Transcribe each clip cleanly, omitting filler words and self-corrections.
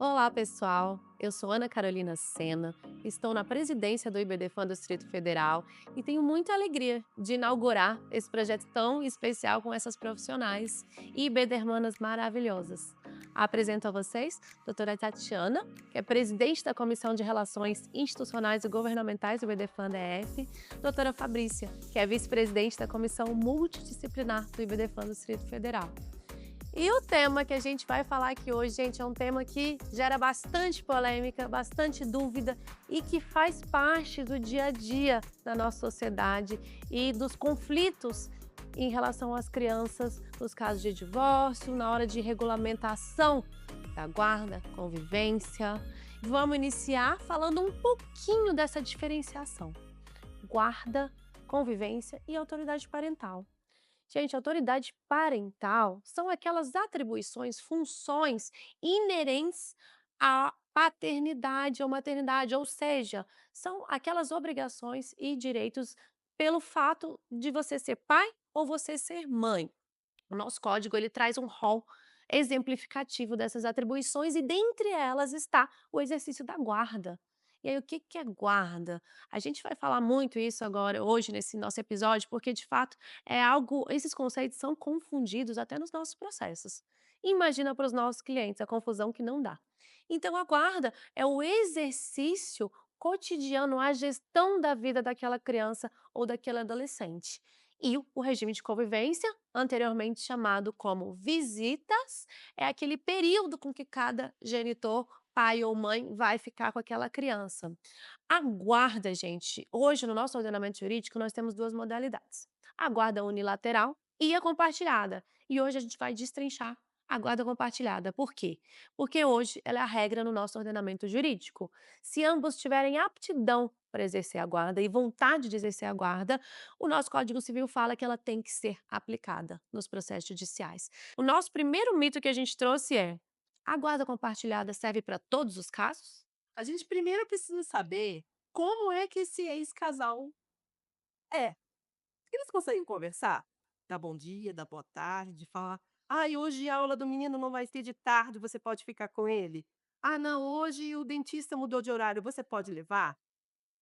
Olá, pessoal. Eu sou Ana Carolina Sena, estou na presidência do IBDFAN do Distrito Federal e tenho muita alegria de inaugurar esse projeto tão especial com essas profissionais e IBDermanas maravilhosas. Apresento a vocês a doutora Tatiana, que é presidente da Comissão de Relações Institucionais e Governamentais do IBDFAN DF, doutora Fabrícia, que é vice-presidente da Comissão Multidisciplinar do IBDFAN do Distrito Federal. E o tema que a gente vai falar aqui hoje, gente, é um tema que gera bastante polêmica, bastante dúvida e que faz parte do dia a dia da nossa sociedade e dos conflitos em relação às crianças, nos casos de divórcio, na hora de regulamentação da guarda, convivência. Vamos iniciar falando um pouquinho dessa diferenciação: guarda, convivência e autoridade parental. Gente, autoridade parental são aquelas atribuições, funções inerentes à paternidade ou maternidade, ou seja, são aquelas obrigações e direitos pelo fato de você ser pai ou você ser mãe. O nosso código ele traz um rol exemplificativo dessas atribuições e dentre elas está o exercício da guarda. E aí, o que que é guarda? A gente vai falar muito isso agora, hoje, nesse nosso episódio, porque de fato é algo, esses conceitos são confundidos até nos nossos processos. Imagina para os nossos clientes a confusão que não dá. Então, a guarda é o exercício cotidiano, a gestão da vida daquela criança ou daquele adolescente. E o regime de convivência, anteriormente chamado como visitas, é aquele período com que cada genitor, pai ou mãe, vai ficar com aquela criança. A guarda, gente, hoje no nosso ordenamento jurídico nós temos duas modalidades: a guarda unilateral e a compartilhada. E hoje a gente vai destrinchar a guarda compartilhada. Por quê? Porque hoje ela é a regra no nosso ordenamento jurídico. Se ambos tiverem aptidão para exercer a guarda e vontade de exercer a guarda, o nosso Código Civil fala que ela tem que ser aplicada nos processos judiciais. O nosso primeiro mito que a gente trouxe é: a guarda compartilhada serve para todos os casos? A gente primeiro precisa saber como é que esse ex-casal é. Eles conseguem conversar? Dar bom dia, dar boa tarde, falar: "Ai, hoje a aula do menino não vai ser de tarde, você pode ficar com ele? Ah, não, hoje o dentista mudou de horário, você pode levar?".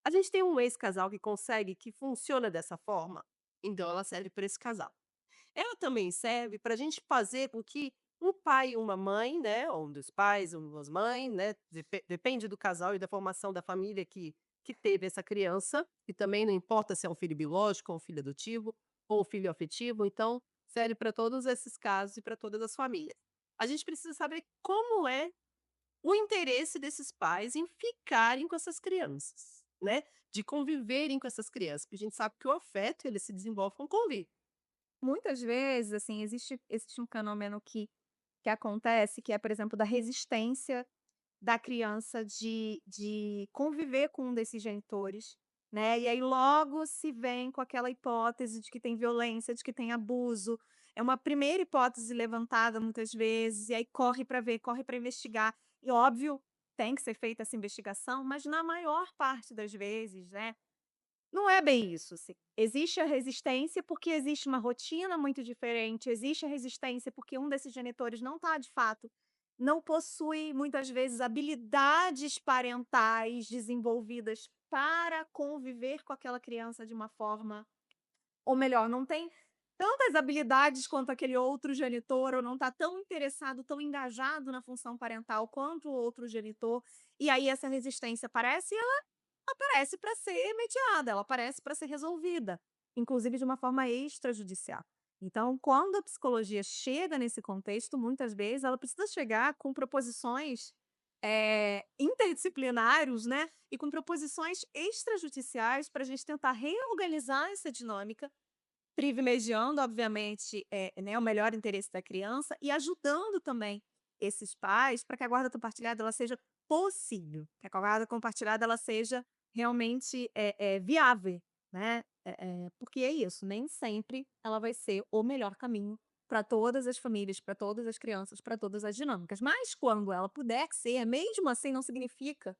A gente tem um ex-casal que consegue, que funciona dessa forma, então ela serve para esse casal. Ela também serve para a gente fazer com que um pai e uma mãe, né, ou um dos pais, uma das mães, né, depende do casal e da formação da família que teve essa criança, e também não importa se é um filho biológico, ou um filho adotivo, ou um filho afetivo, então serve para todos esses casos e para todas as famílias. A gente precisa saber como é o interesse desses pais em ficarem com essas crianças, né, de conviverem com essas crianças, porque a gente sabe que o afeto ele se desenvolve com convívio. Muitas vezes, assim, existe um fenômeno que acontece, que é, por exemplo, da resistência da criança de conviver com um desses genitores, né, e aí logo se vem com aquela hipótese de que tem violência, de que tem abuso. É uma primeira hipótese levantada muitas vezes, e aí corre para ver, corre para investigar. E óbvio, tem que ser feita essa investigação, mas na maior parte das vezes, né, não é bem isso, assim. Existe a resistência, porque existe uma rotina muito diferente, existe a resistência, porque um desses genitores não está, de fato, não possui muitas vezes habilidades parentais desenvolvidas para conviver com aquela criança de uma forma, ou melhor, não tem tantas habilidades quanto aquele outro genitor, ou não está tão interessado, tão engajado na função parental quanto o outro genitor, e aí essa resistência aparece. Aparece para ser mediada, ela aparece para ser resolvida, inclusive de uma forma extrajudicial. Então, quando a psicologia chega nesse contexto, muitas vezes ela precisa chegar com proposições, interdisciplinares, né, e com proposições extrajudiciais para a gente tentar reorganizar essa dinâmica, privilegiando, obviamente, né, o melhor interesse da criança e ajudando também esses pais para que a guarda compartilhada ela seja possível, que a guarda compartilhada ela seja realmente, viável, né, porque é isso, nem sempre ela vai ser o melhor caminho para todas as famílias, para todas as crianças, para todas as dinâmicas, mas quando ela puder ser, mesmo assim não significa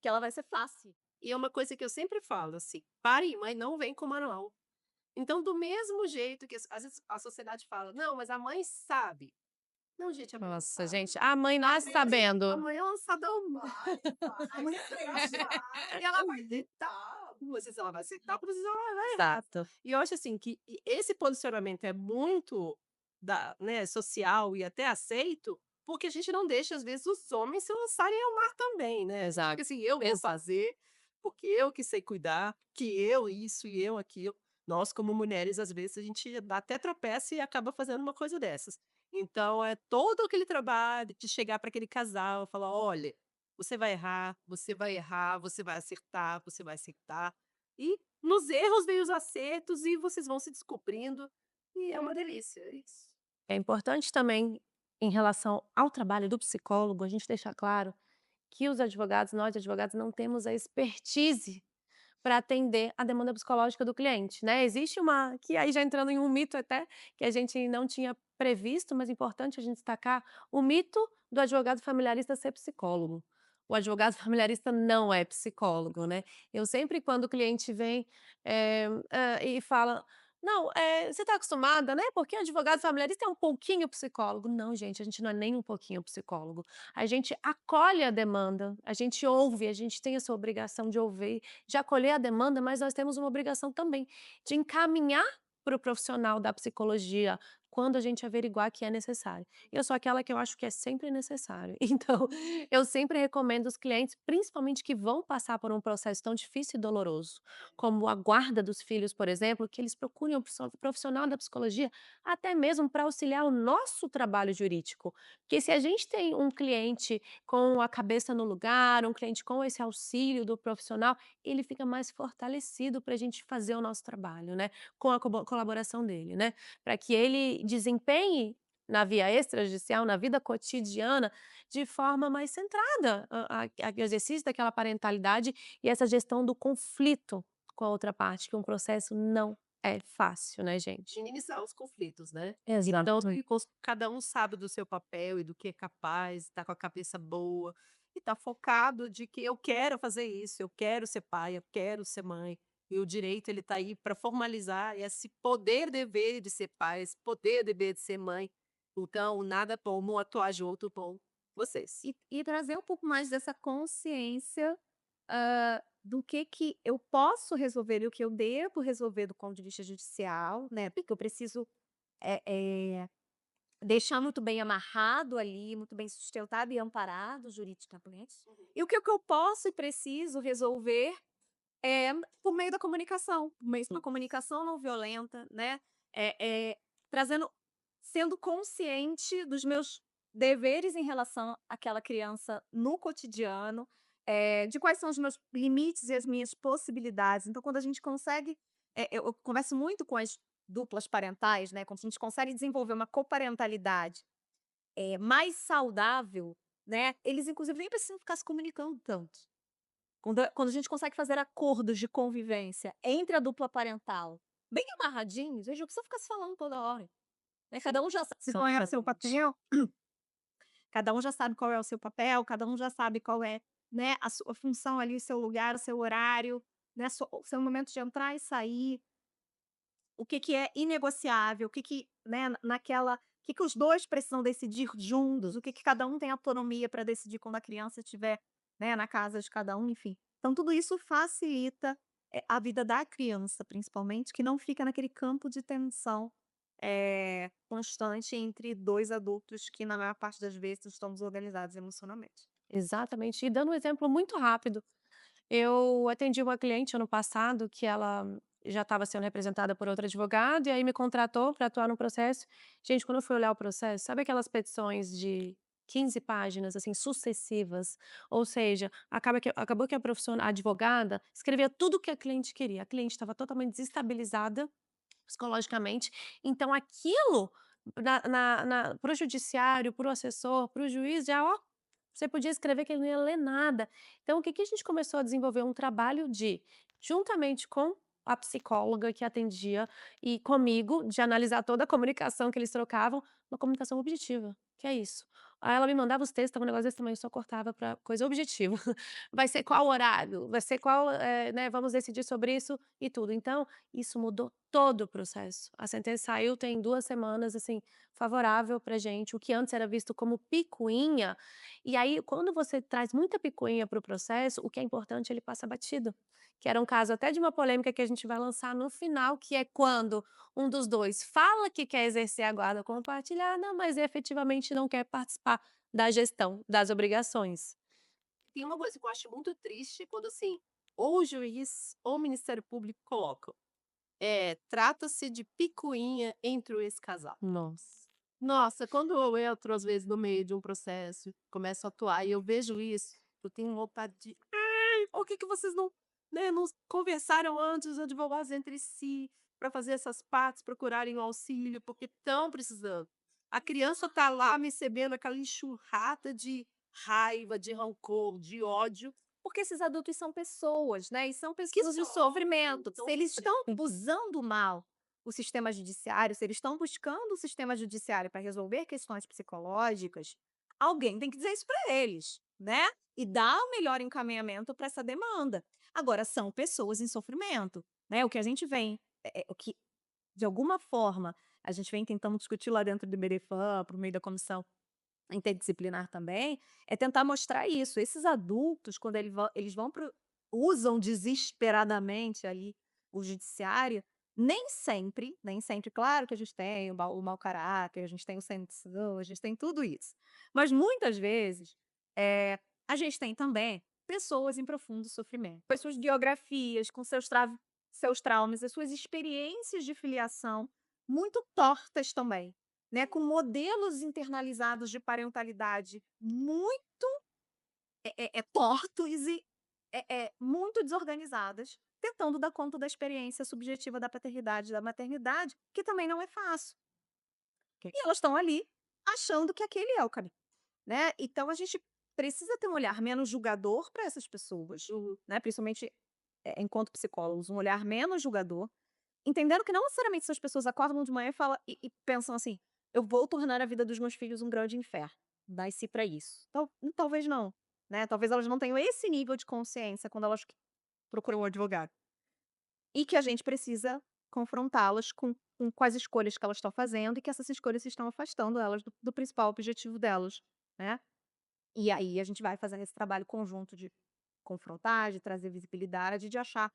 que ela vai ser fácil. E é uma coisa que eu sempre falo, assim, pai e mãe não vem com manual. Então, do mesmo jeito que às vezes a sociedade fala: "Não, mas a mãe sabe". Não, gente, amanhã é Nossa, lançado. gente, a mãe nasce sabendo. Amanhã é lançado amanhã é lançado. E ela vai deitar. Não sei se ela vai aceitar, não sei se ela vai errar. Exato. E eu acho assim que esse posicionamento é muito né, social e até aceito, porque a gente não deixa, às vezes, os homens se lançarem ao mar também, né? Porque Exato. assim, eu vou fazer, porque eu que sei cuidar, que eu isso e eu aquilo. Nós, como mulheres, às vezes, a gente até tropeça e acaba fazendo uma coisa dessas. Então, é todo aquele trabalho de chegar para aquele casal e falar: olha, você vai errar, você vai errar, você vai acertar, você vai acertar. E nos erros vem os acertos e vocês vão se descobrindo. E é uma delícia, é isso. É importante também, em relação ao trabalho do psicólogo, a gente deixar claro que os advogados, nós advogados, não temos a expertise para atender a demanda psicológica do cliente, né. Existe uma que aí já entrando em um mito até, que a gente não tinha previsto, mas importante a gente destacar, o mito do advogado familiarista ser psicólogo. O advogado familiarista não é psicólogo, né. Eu sempre quando o cliente vem, e fala: "Não, você está acostumada, né, porque advogado familiarista é um pouquinho psicólogo". Não gente, a gente não é nem um pouquinho psicólogo. A gente acolhe a demanda, a gente ouve, a gente tem essa obrigação de ouvir, de acolher a demanda, mas nós temos uma obrigação também de encaminhar para o profissional da psicologia quando a gente averiguar que é necessário. Eu sou aquela que eu acho que é sempre necessário. Então, eu sempre recomendo os clientes, principalmente que vão passar por um processo tão difícil e doloroso, como a guarda dos filhos, por exemplo, que eles procurem um profissional da psicologia, até mesmo para auxiliar o nosso trabalho jurídico. Porque se a gente tem um cliente com a cabeça no lugar, um cliente com esse auxílio do profissional, ele fica mais fortalecido para a gente fazer o nosso trabalho, né, com a colaboração dele, né, para que ele desempenhe na via extrajudicial, na vida cotidiana, de forma mais centrada o exercício daquela parentalidade e essa gestão do conflito com a outra parte, que um processo não é fácil, né, gente. Minimizar os conflitos, né? Então, Exatamente. cada um sabe do seu papel e do que é capaz, está com a cabeça boa e está focado de que eu quero fazer isso, eu quero ser pai, eu quero ser mãe. E o direito ele está aí para formalizar esse poder dever de ser pai, esse poder dever de ser mãe. Então, nada como atuar junto com vocês. E trazer um pouco mais dessa consciência, do que eu posso resolver e o que eu devo resolver do ponto de vista judicial, né, porque eu preciso, eh eh, deixar muito bem amarrado ali, muito bem sustentado e amparado juridicamente, e o que eu posso e preciso resolver, por meio da comunicação, por meio de uma comunicação não violenta, né, eh eh, trazendo sendo consciente dos meus deveres em relação àquela criança no cotidiano, de quais são os meus limites e as minhas possibilidades. Então, quando a gente consegue, eu converso muito com as duplas parentais, né, quando a gente consegue desenvolver uma coparentalidade, mais saudável, né, eles inclusive nem precisam ficar se comunicando tanto. Quando a gente consegue fazer acordos de convivência entre a dupla parental bem amarradinhos, eles não precisam ficar se falando toda hora, né, cada um já sabe qual é o seu papel, cada um já sabe qual é o seu papel, cada um já sabe qual é, né, a sua função ali, o seu lugar, o seu horário, né, o seu momento de entrar e sair, o que que é inegociável, o que, né, naquela o que que os 2 precisam decidir juntos, o que que cada um tem autonomia para decidir quando a criança estiver, né, na casa de cada um, enfim. Então tudo isso facilita, a vida da criança, principalmente, que não fica naquele campo de tensão, constante entre 2 adultos que, na maior parte das vezes, estão desorganizados emocionalmente. Exatamente. E dando um exemplo muito rápido, eu atendi uma cliente ano passado que ela já estava sendo representada por outro advogado e aí me contratou para atuar no processo. Gente, quando eu fui olhar o processo, sabe aquelas petições de 15 páginas, assim, sucessivas? Ou seja, acabou que a profissional a advogada escrevia tudo o que a cliente queria. A cliente estava totalmente desestabilizada psicologicamente, então aquilo para o judiciário, para o assessor, para o juiz, já ó, você podia escrever que ele não ia ler nada. Então o que que a gente começou a desenvolver um trabalho de, juntamente com a psicóloga que atendia e comigo, de analisar toda a comunicação que eles trocavam, uma comunicação objetiva, que é isso. Aí ela me mandava os textos, estava um negócio desse tamanho, eu só cortava para coisa objetiva. Vai ser qual horário? Vai ser qual, né, vamos decidir sobre isso e tudo. Então, isso mudou todo o processo. A sentença saiu tem 2 semanas, assim, favorável pra gente, o que antes era visto como picuinha, e aí quando você traz muita picuinha para o processo, o que é importante ele passa batido, que era um caso até de uma polêmica que a gente vai lançar no final, que é quando um dos 2 fala que quer exercer a guarda compartilhada, mas efetivamente não quer participar da gestão das obrigações. Tem uma coisa que eu acho muito triste quando, assim, ou o juiz ou o Ministério Público colocam, trata-se de picuinha entre esse casal. Nossa. Nossa, quando eu entro, às vezes, no meio de um processo, começo a atuar e eu vejo isso, eu tenho vontade de: "Ai, por que que vocês não, né, não conversaram antes, os advogados entre si, para fazer essas partes procurarem o auxílio, porque estão precisando". A criança tá lá recebendo aquela enxurrada de raiva, de rancor, de ódio, Porque esses adultos são pessoas, né, e são que pessoas em são sofrimento. tão Se eles estão usando mal o sistema judiciário, se eles estão buscando o sistema judiciário para resolver questões psicológicas, alguém tem que dizer isso para eles, né, e dar o melhor encaminhamento para essa demanda. Agora são pessoas em sofrimento, né, o que a gente vem o que de alguma forma a gente vem tentando discutir lá dentro do Iberefam, por meio da comissão interdisciplinar também, é tentar mostrar isso. Esses adultos, quando eles vão usam desesperadamente ali o judiciário, nem sempre, claro que a gente tem o mau caráter, a gente tem o sem noção, a gente tem tudo isso. Mas muitas vezes, a gente tem também pessoas em profundo sofrimento, com as suas biografias, com seus traumas, as suas experiências de filiação muito tortas também, né, com modelos internalizados de parentalidade muito, tortos e, muito desorganizadas, tentando dar conta da experiência subjetiva da paternidade e da maternidade, que também não é fácil. Ok. E elas estão ali achando que aquele é o caminho, né. Então a gente precisa ter um olhar menos julgador para essas pessoas, Uhum. né, principalmente, enquanto psicólogos, um olhar menos julgador. Entendendo que não necessariamente essas pessoas acordam de manhã e pensam assim: "Eu vou tornar a vida dos meus filhos um grande inferno, nasci para isso". Talvez não, né, talvez elas não tenham esse nível de consciência quando elas procuram um advogado. E que a gente precisa confrontá-las com as escolhas que elas estão fazendo e que essas escolhas estão afastando elas do principal objetivo delas, né. E aí a gente vai fazendo esse trabalho conjunto de confrontar, de trazer visibilidade, de achar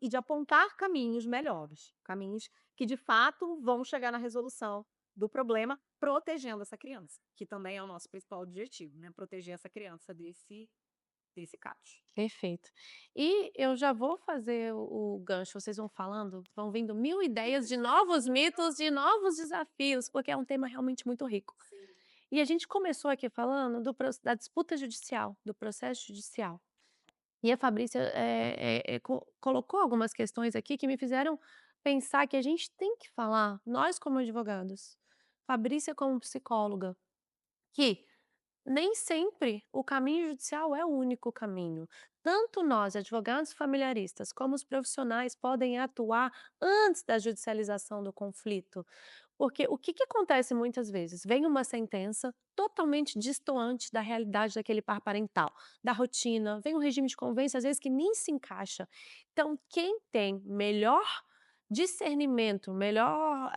e de apontar caminhos melhores, caminhos que de fato vão chegar na resolução do problema, protegendo essa criança, que também é o nosso principal objetivo, né, proteger essa criança desse caso. Perfeito. E eu já vou fazer o gancho, vocês vão falando, vão vindo 1000 ideias de novos mitos, de novos desafios, porque é um tema realmente muito rico. Sim. E a gente começou aqui falando da disputa judicial, do processo judicial. E a Fabrícia, colocou algumas questões aqui que me fizeram pensar que a gente tem que falar, nós como advogados, Fabrícia como psicóloga, que nem sempre o caminho judicial é o único caminho. Tanto nós, advogados familiaristas, como os profissionais podem atuar antes da judicialização do conflito. Porque o que acontece muitas vezes? Vem uma sentença totalmente destoante da realidade daquele par parental, da rotina, vem um regime de convivência, às vezes, que nem se encaixa. Então, quem tem melhor discernimento, melhor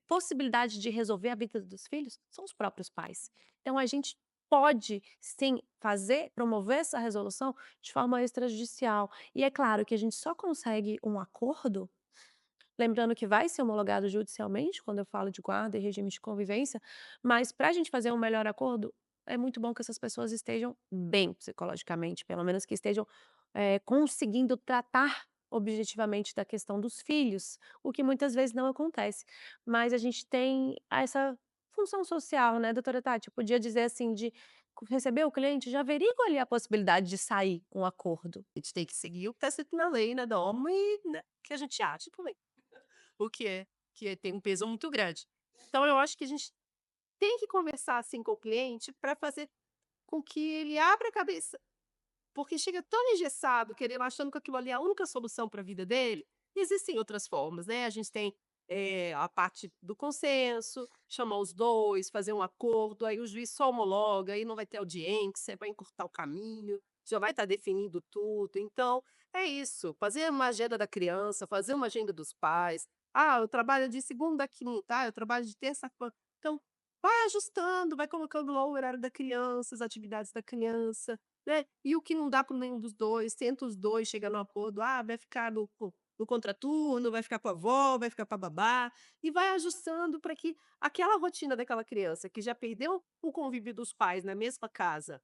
possibilidade de resolver a vida dos filhos, são os próprios pais. Então, a gente pode sim fazer, promover essa resolução de forma extrajudicial. E é claro que a gente só consegue um acordo. Lembrando que vai ser homologado judicialmente, quando eu falo de guarda e regime de convivência, mas para a gente fazer um melhor acordo, é muito bom que essas pessoas estejam bem psicologicamente, pelo menos que estejam, conseguindo tratar objetivamente da questão dos filhos, o que muitas vezes não acontece. Mas a gente tem essa função social, né, doutora Tati, eu podia dizer assim, de receber o cliente, já averigua ali a possibilidade de sair um acordo. A gente tem que seguir o que está escrito na lei, né, da ONU e, né, que a gente acha também, o tem um peso muito grande. Então eu acho que a gente tem que conversar, assim, com o cliente para fazer com que ele abra a cabeça, porque chega tão engessado, querendo achando que aquilo ali é a única solução para a vida dele. Existem outras formas, né, a gente tem, a parte do consenso, chamar os 2, fazer um acordo, aí o juiz só homologa, aí não vai ter audiência, vai encurtar o caminho, já vai estar definido tudo. Então, é isso, fazer uma agenda da criança, fazer uma agenda dos pais, Ah, eu trabalho de segunda a quinta, eu trabalho de terça a quan então, vai ajustando, vai colocando lá o horário da criança, as atividades da criança, né, e o que não dá para nenhum dos 2 tenta os 2 chega no acordo, vai ficar no contraturno, vai ficar com a avó, vai ficar com a babá, e vai ajustando para que aquela rotina daquela criança que já perdeu o convívio dos pais na mesma casa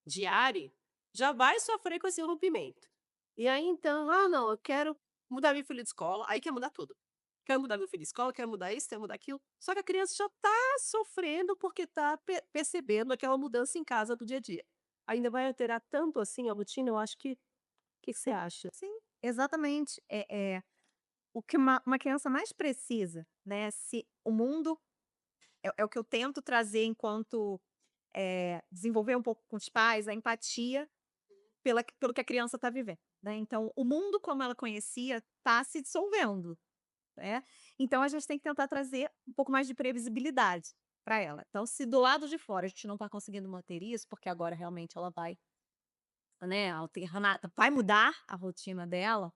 diária, já vai sofrer com esse rompimento. E aí então: "Ah não, eu quero mudar meu filho de escola", aí quer mudar tudo. Quer mudar meu filho de escola, quer mudar isso, quer mudar aquilo, só que a criança já está sofrendo porque está percebendo aquela mudança em casa do dia a dia. Ainda vai alterar tanto assim a rotina, eu acho que você acha? Sim, exatamente. O que uma criança mais precisa, né, se o mundo é o que eu tento trazer enquanto, desenvolver um pouco com os pais, a empatia pelo que a criança está vivendo, né. Então, o mundo como ela conhecia está se dissolvendo, né. Então a gente tem que tentar trazer um pouco mais de previsibilidade para ela. Então, se do lado de fora a gente não está conseguindo manter isso, porque agora realmente ela vai, né, alternar, vai mudar a rotina dela,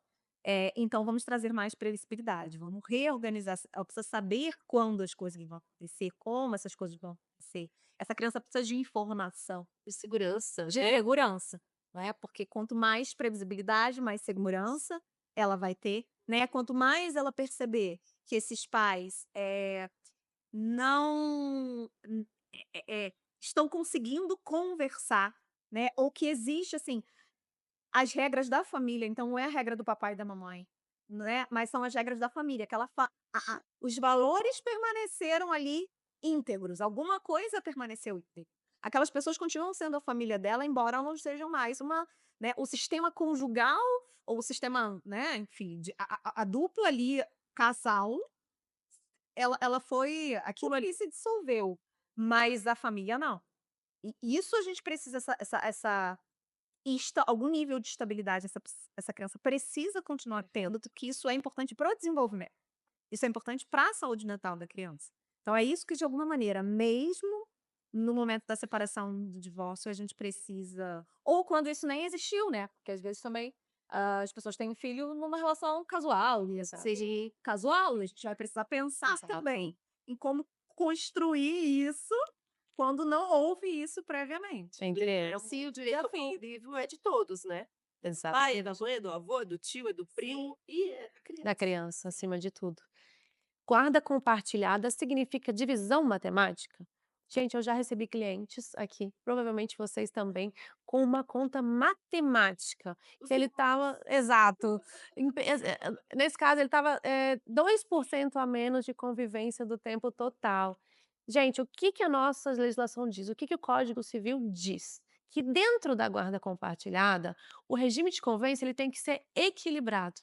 então vamos trazer mais previsibilidade, vamos reorganizar, ela precisa saber quando as coisas vão acontecer, como essas coisas vão acontecer. Essa criança precisa de informação, De segurança. de segurança, né, porque quanto mais previsibilidade, mais segurança ela vai ter, né, quanto mais ela perceber que esses pais, não, estão conseguindo conversar, né, ou que existe, assim, as regras da família, então não é a regra do papai e da mamãe, né, mas são as regras da família, que ela fa a os valores permaneceram ali íntegros, alguma coisa permaneceu íntegra. Aquelas pessoas continuam sendo a família dela, embora não sejam mais uma, né, o sistema conjugal ou o sistema, né, enfim, de a dupla ali, casal, ela foi, aquilo ali se dissolveu, mas a família não. E isso a gente precisa, essa algum nível de estabilidade, essa criança precisa continuar tendo, que isso é importante para o desenvolvimento. Isso é importante para a saúde mental da criança. Então é isso que, de alguma maneira, mesmo no momento da separação, do divórcio, a gente precisa, ou quando isso nem existiu, né, porque às vezes também, as pessoas têm filho numa relação casual, e Exato. seja casual, a gente vai precisar pensar também em como construir isso quando não houve isso previamente. Se o direito convívio é de todos, né? Do Exato. pai, é da mãe, é do avô, é do tio, é do primo e é da Da criança. criança, acima de tudo. Guarda compartilhada significa divisão matemática? Gente, eu já recebi clientes aqui, provavelmente vocês também, com uma conta matemática, Os que ele estava exato, nesse caso ele estava, 2% a menos de convivência do tempo total. Gente, o que que a nossa legislação diz? O que que o Código Civil diz? Que dentro da guarda compartilhada, o regime de convivência ele tem que ser equilibrado.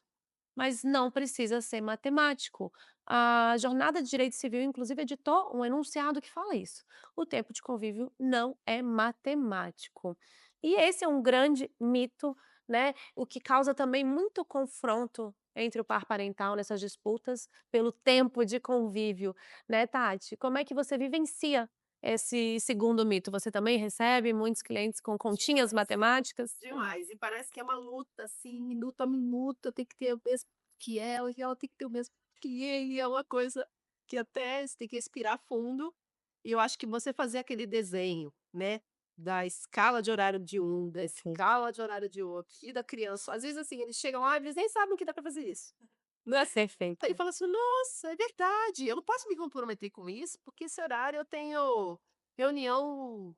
Mas não precisa ser matemático. A Jornada de Direito Civil, inclusive, editou um enunciado que fala isso. O tempo de convívio não é matemático. E esse é um grande mito, né? O que causa também muito confronto entre o par parental nessas disputas pelo tempo de convívio, né, Tati? Como é que você vivencia esse segundo mito? Você também recebe muitos clientes com continhas Demais, matemáticas? demais. E parece que é uma luta, assim, minuto a minuto, tem que ter o mesmo que ela, e ela tem que ter o mesmo que ele, é uma coisa que até você tem que respirar fundo. E eu acho que você fazer aquele desenho, né, da escala de horário de um, da escala de horário de outro, e da criança, às vezes, assim, eles chegam lá, eles nem sabem que dá para fazer isso. Né? Aí Perfeito. fala assim: "Nossa, é verdade, eu não posso me comprometer com isso, porque esse horário eu tenho reunião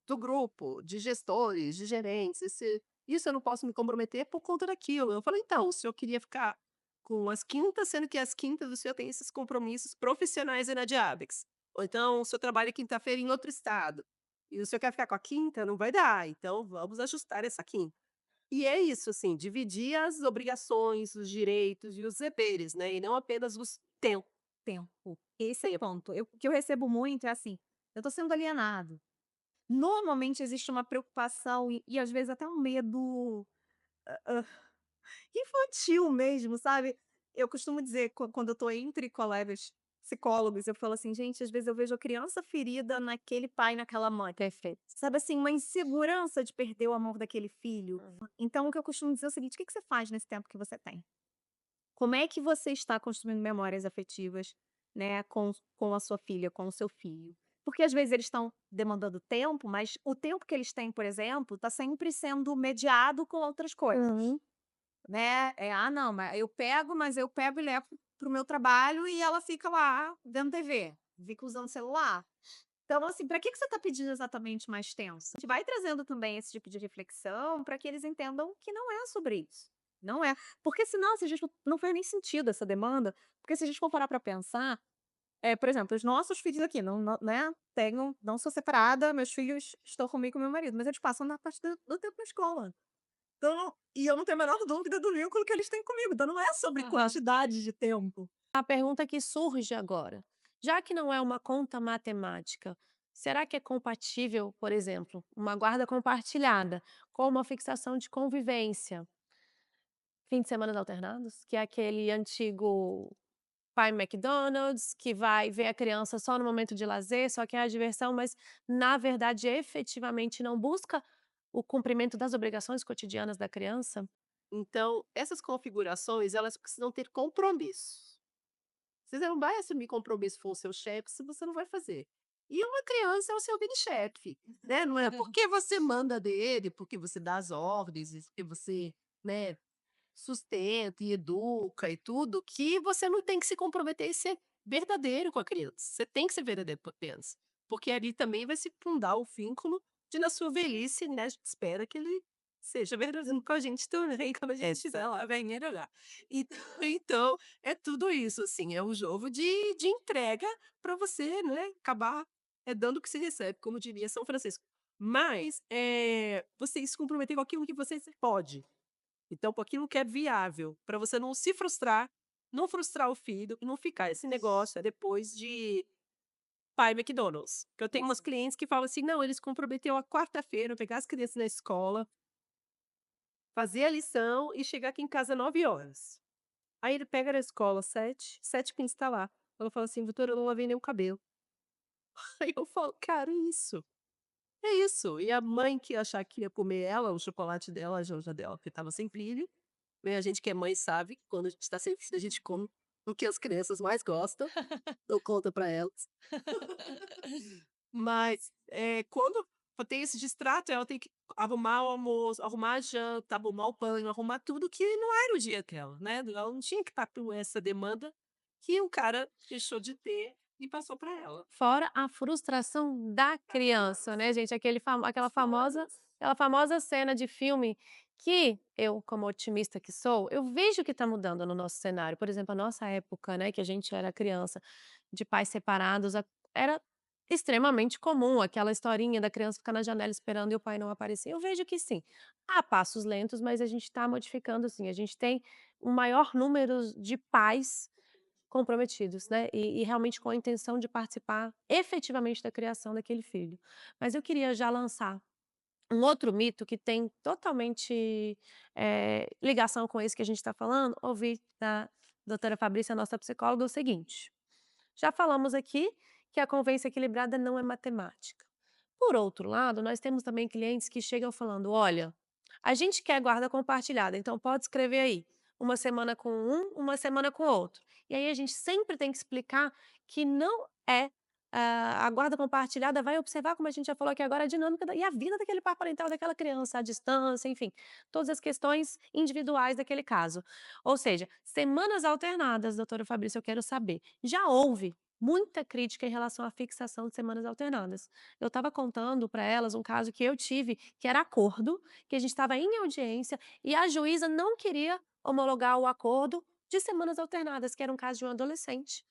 do grupo, de gestores, de gerentes, isso eu não posso me comprometer por conta daquilo". Eu falei: "Então, o senhor queria ficar com as quintas, sendo que as quintas o senhor tem esses compromissos profissionais inadiáveis. Ou então o senhor trabalha quinta-feira em outro estado, e o senhor quer ficar com a quinta? Não vai dar, então vamos ajustar essa quinta". E é isso, assim, dividir as obrigações, os direitos e os deveres, né, e não apenas os Tempo. Esse é o tempo. ponto. O que eu recebo muito é assim: "Eu tô sendo alienado". Normalmente existe uma preocupação e às vezes até um medo, hã, infantil mesmo, sabe. Eu costumo dizer, quando eu tô entre colegas psicólogos, eu falo assim: "Gente, às vezes eu vejo a criança ferida naquele pai, naquela mãe". Perfeito. Sabe, assim, uma insegurança de perder o amor daquele filho. Então o que eu costumo dizer é o seguinte: "O que que você faz nesse tempo que você tem?". Como é que você está construindo memórias afetivas, né, com a sua filha, com o seu filho? Porque às vezes eles estão demandando tempo, mas o tempo que eles têm, por exemplo, está sempre sendo mediado com outras coisas, Uhum. né? Ah, não, mas eu pego e levo para o meu trabalho e ela fica lá vendo TV, fica usando celular. Então, assim, para que você está pedindo exatamente mais tempo? A gente vai trazendo também esse tipo de reflexão para que eles entendam que não é sobre isso. Não é. Porque senão, se a gente não faz nem sentido essa demanda, porque se a gente for parar para pensar, por exemplo, os nossos filhos aqui, né, não sou separada, meus filhos estão comigo e com meu marido, mas eles passam na parte do tempo na escola. Então, e eu não tenho a menor dúvida do vínculo que eles têm comigo. Então, não é sobre Aham. quantidade de tempo. A pergunta que surge agora, já que não é uma conta matemática, será que é compatível, por exemplo, uma guarda compartilhada com uma fixação de convivência? Fim de semanas alternados, que é aquele antigo pai McDonald's, que vai ver a criança só no momento de lazer, só quer a diversão, mas na verdade, efetivamente não busca o cumprimento das obrigações cotidianas da criança? Então, essas configurações, elas precisam ter compromisso. Você não vai assumir compromisso com o seu chefe se você não vai fazer. E uma criança é o seu mini-chefe, né? Não é porque você manda dele, porque você dá as ordens, e porque você, né, sustenta e educa e tudo, que você não tem que se comprometer e ser verdadeiro com a criança. Você tem que ser verdadeiro com a criança. Porque ali também vai se fundar o vínculo de na sua velhice, né? A gente espera que ele seja verdadeiro com a gente também, quando a gente estiver lá, velhinha lá. Então, então, é tudo isso, assim, é um jogo de entrega para você, né? Acabar dando o que se recebe, como diria São Francisco. Mas você se comprometer com aquilo que você pode. Então, com aquilo que é viável, para você não se frustrar, não frustrar o filho e não ficar esse negócio depois de pai McDonald's. Que eu tenho umas clientes que falam assim: não, eles comprometeram a quarta-feira, pegar as crianças na escola, fazer a lição e chegar aqui em casa 9 horas. Aí ele pega na escola 7h15 tá lá. Ela fala assim: Vitor, eu não lavei nem o cabelo. Aí eu falo: cara, é isso. É isso. E a mãe que achar que ia comer ela, o chocolate dela, a janja dela, que estava sem brilho. A gente que é mãe sabe que quando a gente tá sem filho, a gente come o que as crianças mais gostam, eu conta pra elas. Mas, quando tem esse distrato, ela tem que arrumar o almoço, arrumar a janta, arrumar o banho, arrumar tudo que não era o dia dela, né. Ela não tinha que estar com essa demanda que o cara deixou de ter e passou pra ela. Fora a frustração da criança, né, gente, aquela famosa cena de filme que eu, como otimista que sou, eu vejo que está mudando no nosso cenário. Por exemplo, a nossa época, né, que a gente era criança, de pais separados, era extremamente comum aquela historinha da criança ficar na janela esperando e o pai não aparecer. Eu vejo que sim, há passos lentos, mas a gente está modificando sim. A gente tem um maior número de pais comprometidos, né, e realmente com a intenção de participar efetivamente da criação daquele filho. Mas eu queria já lançar um outro mito que tem totalmente, ligação com esse que a gente está falando, ouvir da doutora Fabrícia, nossa psicóloga, o seguinte: já falamos aqui que a convivência equilibrada não é matemática. Por outro lado, nós temos também clientes que chegam falando: "Olha, a gente quer guarda compartilhada, então pode escrever aí, uma semana com um, uma semana com outro". E aí a gente sempre tem que explicar que não é, a guarda compartilhada vai observar, como a gente já falou aqui agora, a dinâmica e a vida daquele par parental daquela criança, a distância, enfim, todas as questões individuais daquele caso. Ou seja, semanas alternadas, doutora Fabrício, eu quero saber, já houve muita crítica em relação à fixação de semanas alternadas. Eu estava contando para elas um caso que eu tive, que era acordo, que a gente estava em audiência e a juíza não queria homologar o acordo de semanas alternadas, que era um caso de um adolescente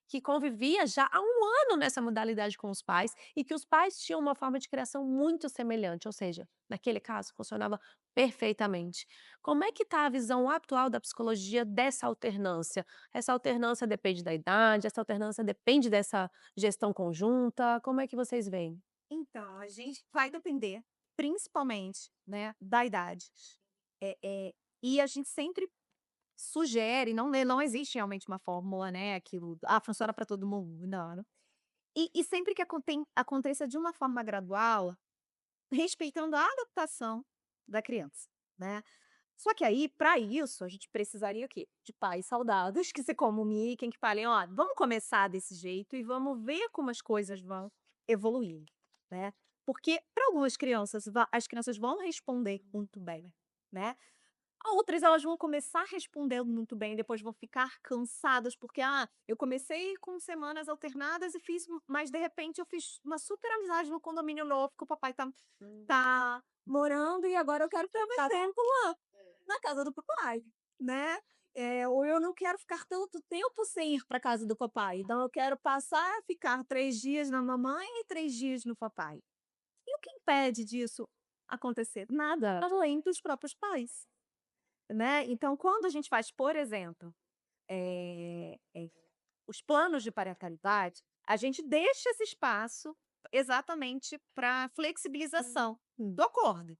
que convivia já há um ano nessa modalidade com os pais e que os pais tinham uma forma de criação muito semelhante, ou seja, naquele caso funcionava perfeitamente. Como é que está a visão atual da psicologia dessa alternância? Essa alternância depende da idade, essa alternância depende dessa gestão conjunta, como é que vocês veem? Então, a gente vai depender, principalmente, né, da idade. E a gente sempre sugere, não existe realmente uma fórmula, né, aquilo, funciona para todo mundo, não. E sempre que aconteça de uma forma gradual, respeitando a adaptação da criança, né. Só que aí, para isso, a gente precisaria o quê? De pais saudáveis que se comuniquem, que falem: "Ó, vamos começar desse jeito e vamos ver como as coisas vão evoluir", né. Porque para algumas crianças as crianças vão responder muito bem, né. Outras elas vão começar respondendo muito bem, depois vão ficar cansadas, porque: "Ah, eu comecei com semanas alternadas e fiz mas de repente eu fiz uma super amizade no condomínio novo que o papai tá morando e agora eu quero ter meu tempo lá, na casa do papai", né. Ou eu não quero ficar tanto tempo sem ir para casa do papai, então eu quero passar a ficar 3 dias na mamãe e 3 dias no papai. E o que impede disso acontecer? Nada, além dos próprios pais. Né, então quando a gente faz, por exemplo, os planos de parentalidade, a gente deixa esse espaço exatamente para flexibilização do acordo,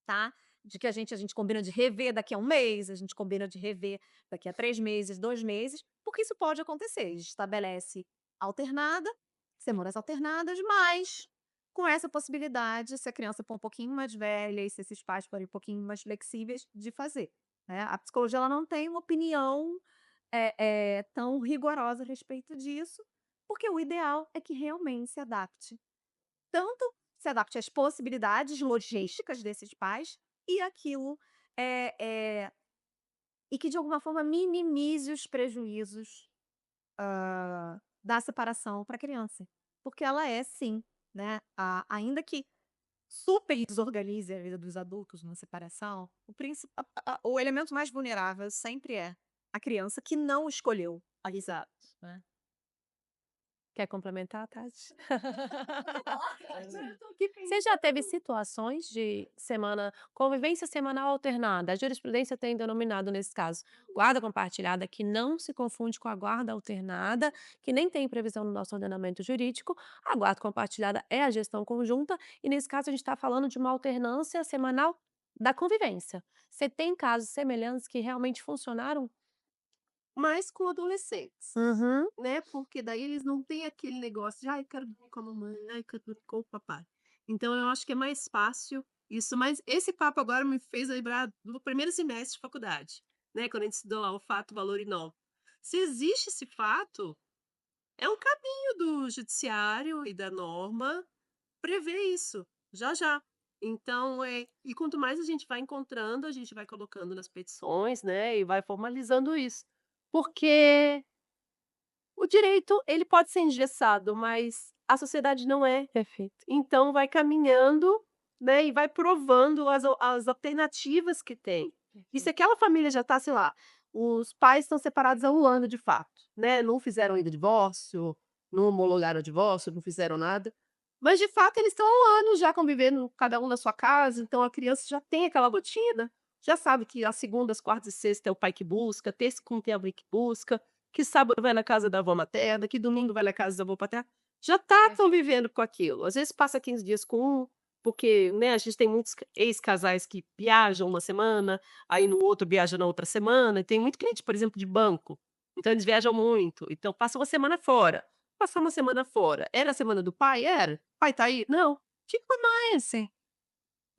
tá. De que a gente combina de rever daqui a um mês, a gente combina de rever daqui a 3 meses, 2 meses, porque isso pode acontecer. A gente estabelece alternada, semanas alternadas, mas com essa possibilidade, se a criança for um pouquinho mais velha e se esses pais forem um pouquinho mais flexíveis, de fazer, né. A psicologia ela não tem uma opinião, tão rigorosa a respeito disso, porque o ideal é que realmente tanto se adapte às possibilidades logísticas desses pais e aquilo, eh eh, e que de alguma forma minimize os prejuízos, da separação para a criança. Porque ela é sim, né, ainda que super desorganize a vida dos adultos na separação, o elemento mais vulnerável sempre é a criança que não escolheu a exato, né. Quer complementar, Tati? Eu tô aqui Você já teve pensando. situações de convivência semanal alternada? A jurisprudência tem denominado, nesse caso, guarda compartilhada, que não se confunde com a guarda alternada, que nem tem previsão no nosso ordenamento jurídico. A guarda compartilhada é a gestão conjunta e, nesse caso, a gente está falando de uma alternância semanal da convivência. Você tem casos semelhantes que realmente funcionaram? Mas com adolescentes, Uhum. né, porque daí eles não têm aquele negócio de: "Ai, eu quero dormir com a mamãe, ai, eu quero dormir com o papai". Então eu acho que é mais fácil isso, mas esse papo agora me fez lembrar do primeiro semestre de faculdade, né, quando a gente estudou lá o fato, valor e nó. Se existe esse fato, é um caminho do judiciário e da norma prever isso, já já. Então, e quanto mais a gente vai encontrando, a gente vai colocando nas petições, né, e vai formalizando isso. Porque o direito, ele pode ser engessado, mas a sociedade não é. Perfeito. Então vai caminhando, né, e vai provando as alternativas que tem. E se aquela família já está, sei lá, os pais estão separados há um ano de fato, né, não fizeram ainda divórcio, não homologaram o divórcio, não fizeram nada, mas de fato eles estão há um ano já convivendo, cada um na sua casa, então a criança já tem aquela rotina, já sabe que às segundas, quartas e sexta é o pai que busca, terça com tem a mãe que busca, que sábado vai na casa da avó materna, que domingo vai na casa da avó paterna. Já tá convivendo com aquilo. Às vezes passa 15 dias com um, porque, né, a gente tem muitos ex-casais que viajam uma semana, aí no outro viaja na outra semana, e tem muito cliente, por exemplo, de banco, então eles viajam muito, então passa uma semana fora. Passar uma semana fora, era a semana do pai? Era. O pai tá aí? Não. Fica mais, Sim.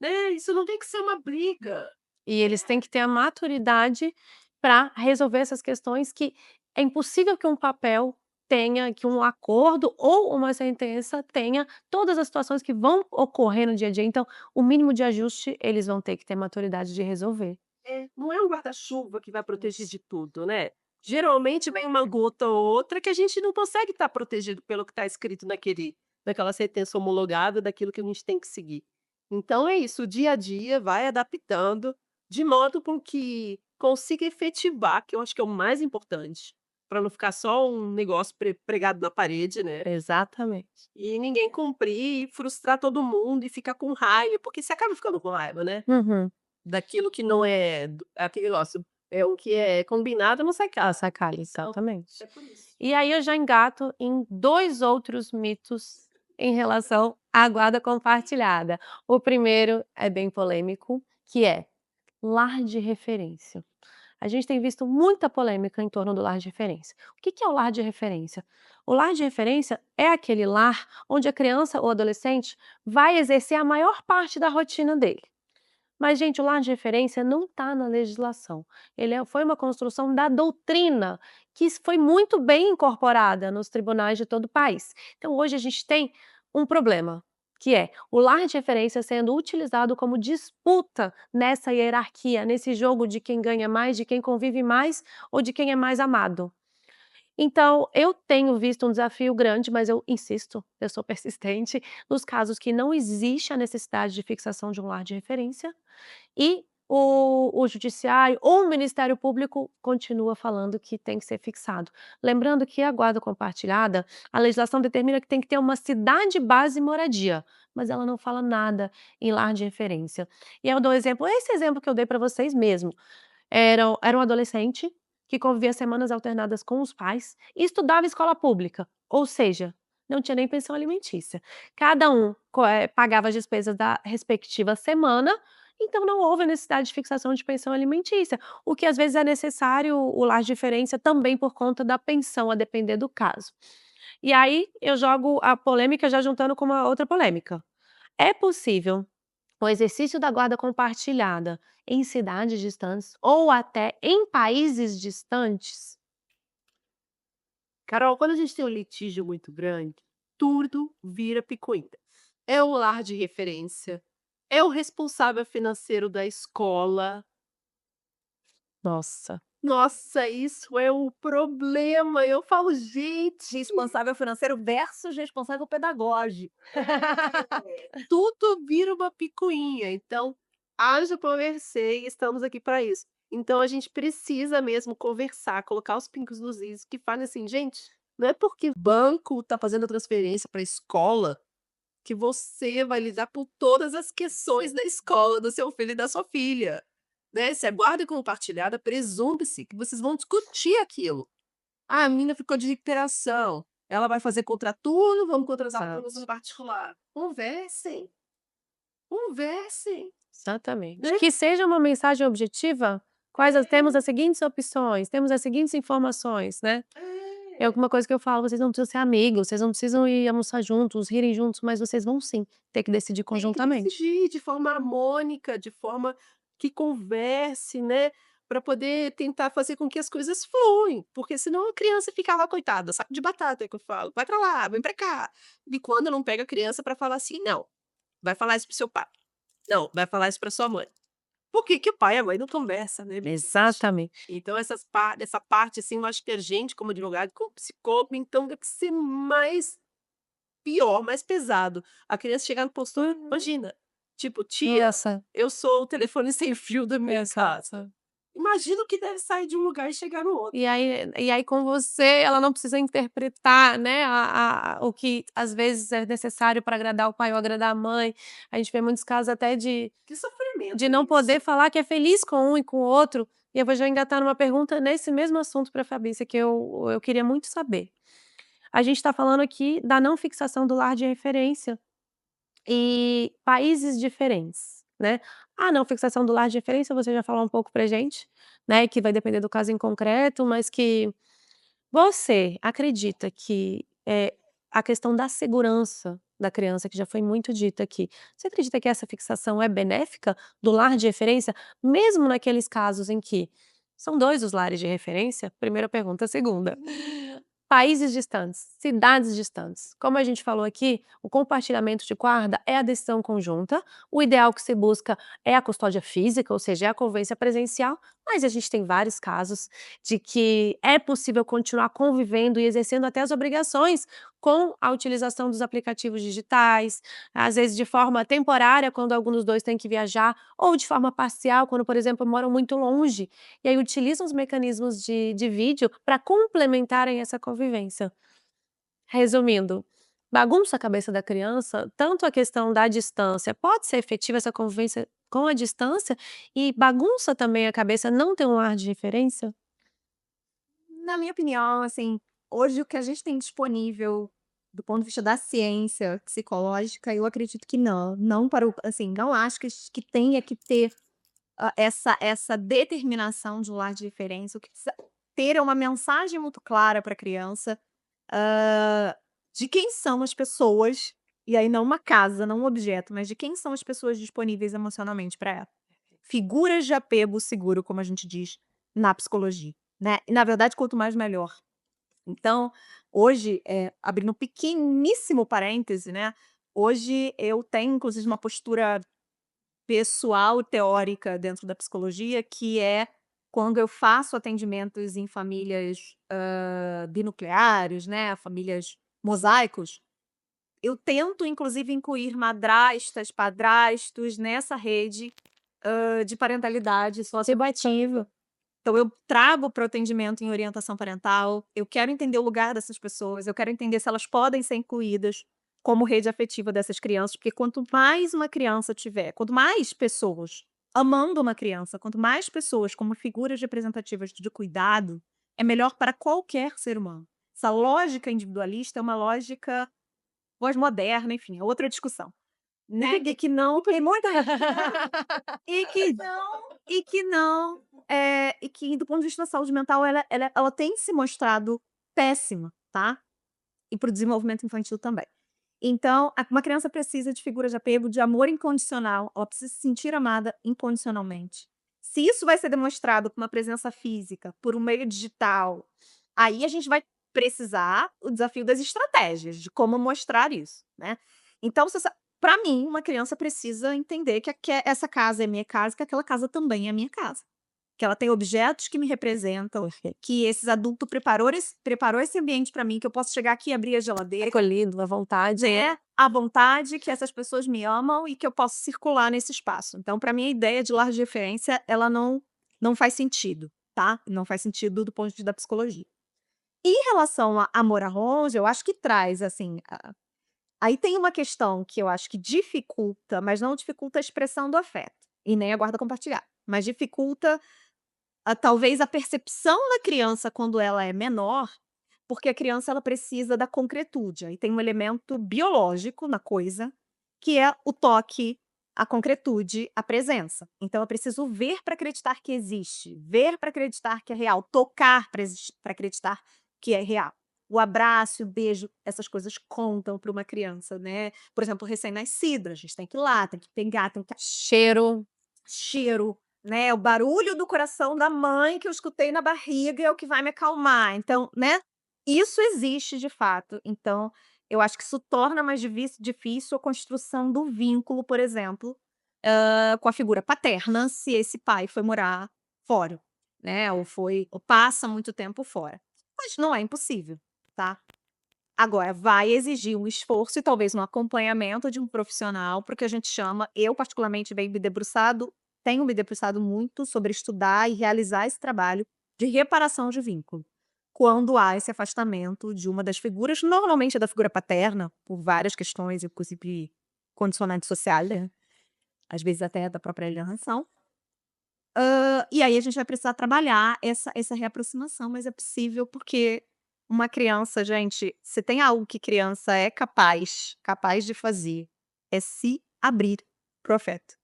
né, isso não tem que ser uma briga. E eles têm que ter a maturidade para resolver essas questões que é impossível que um papel tenha, que um acordo ou uma sentença tenha todas as situações que vão ocorrer no dia a dia, então o mínimo de ajuste eles vão ter que ter maturidade de resolver. É, não é um guarda-chuva que vai proteger de tudo, né. Geralmente vem uma gota ou outra que a gente não consegue estar protegido pelo que está escrito naquela sentença homologada daquilo que a gente tem que seguir. Então é isso, o dia a dia vai adaptando, de modo com que consiga efetivar, que eu acho que é o mais importante, para não ficar só um negócio pregado na parede, né, Exatamente. e ninguém cumprir e frustrar todo mundo e ficar com raiva, porque você acaba ficando com raiva, né. Uhum. Daquilo que não é aquele negócio, é o que é combinado não sai caro. Essa cara, Então, exatamente. é por isso. E aí eu já engato em 2 outros mitos em relação à guarda compartilhada. O primeiro é bem polêmico, que é lar de referência. A gente tem visto muita polêmica em torno do lar de referência. O que é o lar de referência? O lar de referência é aquele lar onde a criança ou adolescente vai exercer a maior parte da rotina dele. Mas, gente, o lar de referência não está na legislação. Foi uma construção da doutrina, que foi muito bem incorporada nos tribunais de todo o país. Então, hoje a gente tem um problema, que é o lar de referência sendo utilizado como disputa nessa hierarquia, nesse jogo de quem ganha mais, de quem convive mais ou de quem é mais amado. Então, eu tenho visto um desafio grande, mas eu insisto, eu sou persistente, nos casos que não existe a necessidade de fixação de um lar de referência, e o judiciário ou o Ministério Público continua falando que tem que ser fixado. Lembrando que a guarda compartilhada, a legislação determina que tem que ter uma cidade base e moradia, mas ela não fala nada em lar de referência. E eu dou exemplo, esse exemplo que eu dei para vocês mesmo, era um adolescente que convivia semanas alternadas com os pais e estudava em escola pública, ou seja, não tinha nem pensão alimentícia. Cada um pagava as despesas da respectiva semana, então não houve a necessidade de fixação de pensão alimentícia, o que às vezes é necessário o lar de diferença também por conta da pensão, a depender do caso. E aí eu jogo a polêmica já juntando com uma outra polêmica. É possível o exercício da guarda compartilhada em cidades distantes ou até em países distantes? Carol, quando a gente tem um litígio muito grande, tudo vira picuinha. É o lar de referência, é o responsável financeiro da escola. Nossa. Nossa, isso é o problema. Eu falo: "Gente, Responsável financeiro versus responsável pedagógico. tudo vira uma picuinha". Então, haja conversei, estamos aqui para isso. Então a gente precisa mesmo conversar, colocar os pingos nos is, que falem assim: "Gente, não é porque o banco está fazendo a transferência para a escola que você vai lidar por todas as questões da escola do seu filho e da sua filha, né, se é guarda compartilhada, presume-se que vocês vão discutir aquilo. Ah, a menina ficou de recuperação, ela vai fazer contraturno, vamos contratar Exato. professor particular. Conversem, conversem, Exatamente. né. Que seja uma mensagem objetiva, temos as seguintes opções, temos as seguintes informações, né. É É, alguma coisa que eu falo, vocês não precisam ser amigos, vocês não precisam ir almoçar juntos, rirem juntos, mas vocês vão sim ter que decidir tem que conjuntamente. decidir de forma harmônica, de forma que converse, né, para poder tentar fazer com que as coisas fluem, porque senão a criança fica lá coitada, saco de batata, é que eu falo, vai para lá, vem para cá. E quando não pega a criança para falar assim: "Não, vai falar isso para seu pai. Não, vai falar isso para sua mãe". Por que que o pai e a mãe não conversa, né, minha gente? Exatamente. Então essa parte, assim, eu acho que a gente como advogado, como psicólogo, então deve ser mais pior, mais pesado. A criança chegar no postura, imagina, tipo: "Tia, Nossa. eu sou o telefone sem fio da minha casa". Exato. Imagina o que deve sair de um lugar e chegar no outro. E aí com você, ela não precisa interpretar, né, o que às vezes é necessário para agradar o pai ou agradar a mãe. A gente vê muitos casos até de Que sofrimento de não isso. poder falar que é feliz com um e com o outro. E eu vou já engatar numa pergunta nesse mesmo assunto para a Fabícia, que eu queria muito saber. A gente está falando aqui da não fixação do lar de referência e países diferentes, né. A não fixação do lar de referência, você já falou um pouco pra gente, né, que vai depender do caso em concreto, mas que você acredita que, a questão da segurança da criança, que já foi muito dita aqui, você acredita que essa fixação é benéfica do lar de referência, mesmo naqueles casos em que são 2 os lares de referência? Primeira pergunta. Segunda, países distantes, cidades distantes. Como a gente falou aqui, o compartilhamento de guarda é a decisão conjunta, o ideal que se busca é a custódia física, ou seja, é a convivência presencial, mas a gente tem vários casos de que é possível continuar convivendo e exercendo até as obrigações com a utilização dos aplicativos digitais, às vezes de forma temporária, quando algum dos 2 tem que viajar, ou de forma parcial, quando, por exemplo, moram muito longe, e aí utilizam os mecanismos de vídeo para complementarem essa convivência. Resumindo, bagunça a cabeça da criança, tanto a questão da distância, pode ser efetiva essa convivência com a distância, e bagunça também a cabeça não ter um ar de referência? Na minha opinião, assim, hoje o que a gente tem disponível do ponto de vista da ciência psicológica, eu acredito que não. Não para o assim, não acho que tenha que ter, essa determinação de um lar de referência. O que precisa ter é uma mensagem muito clara para a criança, de quem são as pessoas, e aí não uma casa, não um objeto, mas de quem são as pessoas disponíveis emocionalmente para ela. figuras de apego seguro, como a gente diz na psicologia, né. E na verdade quanto mais melhor. Então, hoje, abrindo um pequeníssimo parêntese, né, hoje eu tenho inclusive uma postura pessoal teórica dentro da psicologia, que é quando eu faço atendimentos em famílias, binucleares, né, famílias mosaicos, eu tento inclusive incluir madrastas, padrastos nessa rede, de parentalidade socioafetiva. Então eu trago para o atendimento em orientação parental, eu quero entender o lugar dessas pessoas, eu quero entender se elas podem ser incluídas como rede afetiva dessas crianças, porque quanto mais uma criança tiver, quanto mais pessoas amando uma criança, quanto mais pessoas como figuras representativas de cuidado, é melhor para qualquer ser humano. Essa lógica individualista é uma lógica pós-moderna, enfim, é outra discussão, né, e que não tem muita e que não e que do ponto de vista da saúde mental ela tem se mostrado péssima, tá, e para o desenvolvimento infantil também. Então, uma criança precisa de figuras de apego, de amor incondicional, ela precisa se sentir amada incondicionalmente. Se isso vai ser demonstrado com uma presença física, por um meio digital, aí a gente vai precisar o desafio das estratégias, de como mostrar isso, né. Então para mim, uma criança precisa entender que essa casa é minha casa, que aquela casa também é minha casa. Que ela tem objetos que me representam, que esses adultos preparou esse ambiente para mim, que eu posso chegar aqui e abrir a geladeira, Acolhido, à vontade. à vontade, que essas pessoas me amam e que eu posso circular nesse espaço. Então, para mim, a ideia de lar de referência, ela não faz sentido, tá? Não faz sentido do ponto de vista da psicologia. Em relação a amor à longe, eu acho que traz, assim, aí tem uma questão que eu acho que dificulta, mas não dificulta a expressão do afeto, e nem a guarda compartilhada, mas dificulta talvez a percepção da criança quando ela é menor, porque a criança ela precisa da concretude, aí tem um elemento biológico na coisa, que é o toque, a concretude, a presença. Então eu preciso ver para acreditar que existe, ver para acreditar que é real, tocar para acreditar que é real. O abraço, o beijo, essas coisas contam para uma criança, né. Por exemplo, recém-nascido, a gente tem que ir lá, tem que pegar, tem que Cheiro. cheiro, né, o barulho do coração da mãe que eu escutei na barriga é o que vai me acalmar, então, né, isso existe de fato, então, eu acho que isso torna mais difícil a construção do vínculo, por exemplo, com a figura paterna, se esse pai foi morar fora, né, ou passa muito tempo fora. Mas não é impossível, tá. Agora vai exigir um esforço e talvez um acompanhamento de um profissional, porque a gente chama eu particularmente tenho me debruçado muito sobre estudar e realizar esse trabalho de reparação de vínculo. Quando há esse afastamento de uma das figuras, normalmente é da figura paterna, por várias questões, inclusive condicionantes sociais, né, às vezes até da própria alienação. E aí a gente vai precisar trabalhar essa reaproximação, mas é possível porque uma criança, gente, se tem algo que criança é capaz de fazer, é se abrir para o afeto,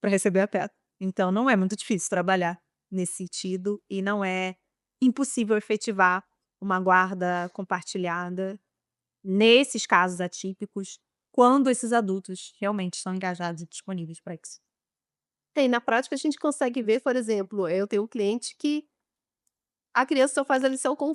para receber afeto. Então não é muito difícil trabalhar nesse sentido e não é impossível efetivar uma guarda compartilhada nesses casos atípicos, quando esses adultos realmente estão engajados e disponíveis para isso. E na prática a gente consegue ver, por exemplo, eu tenho um cliente que a criança só faz a lição com o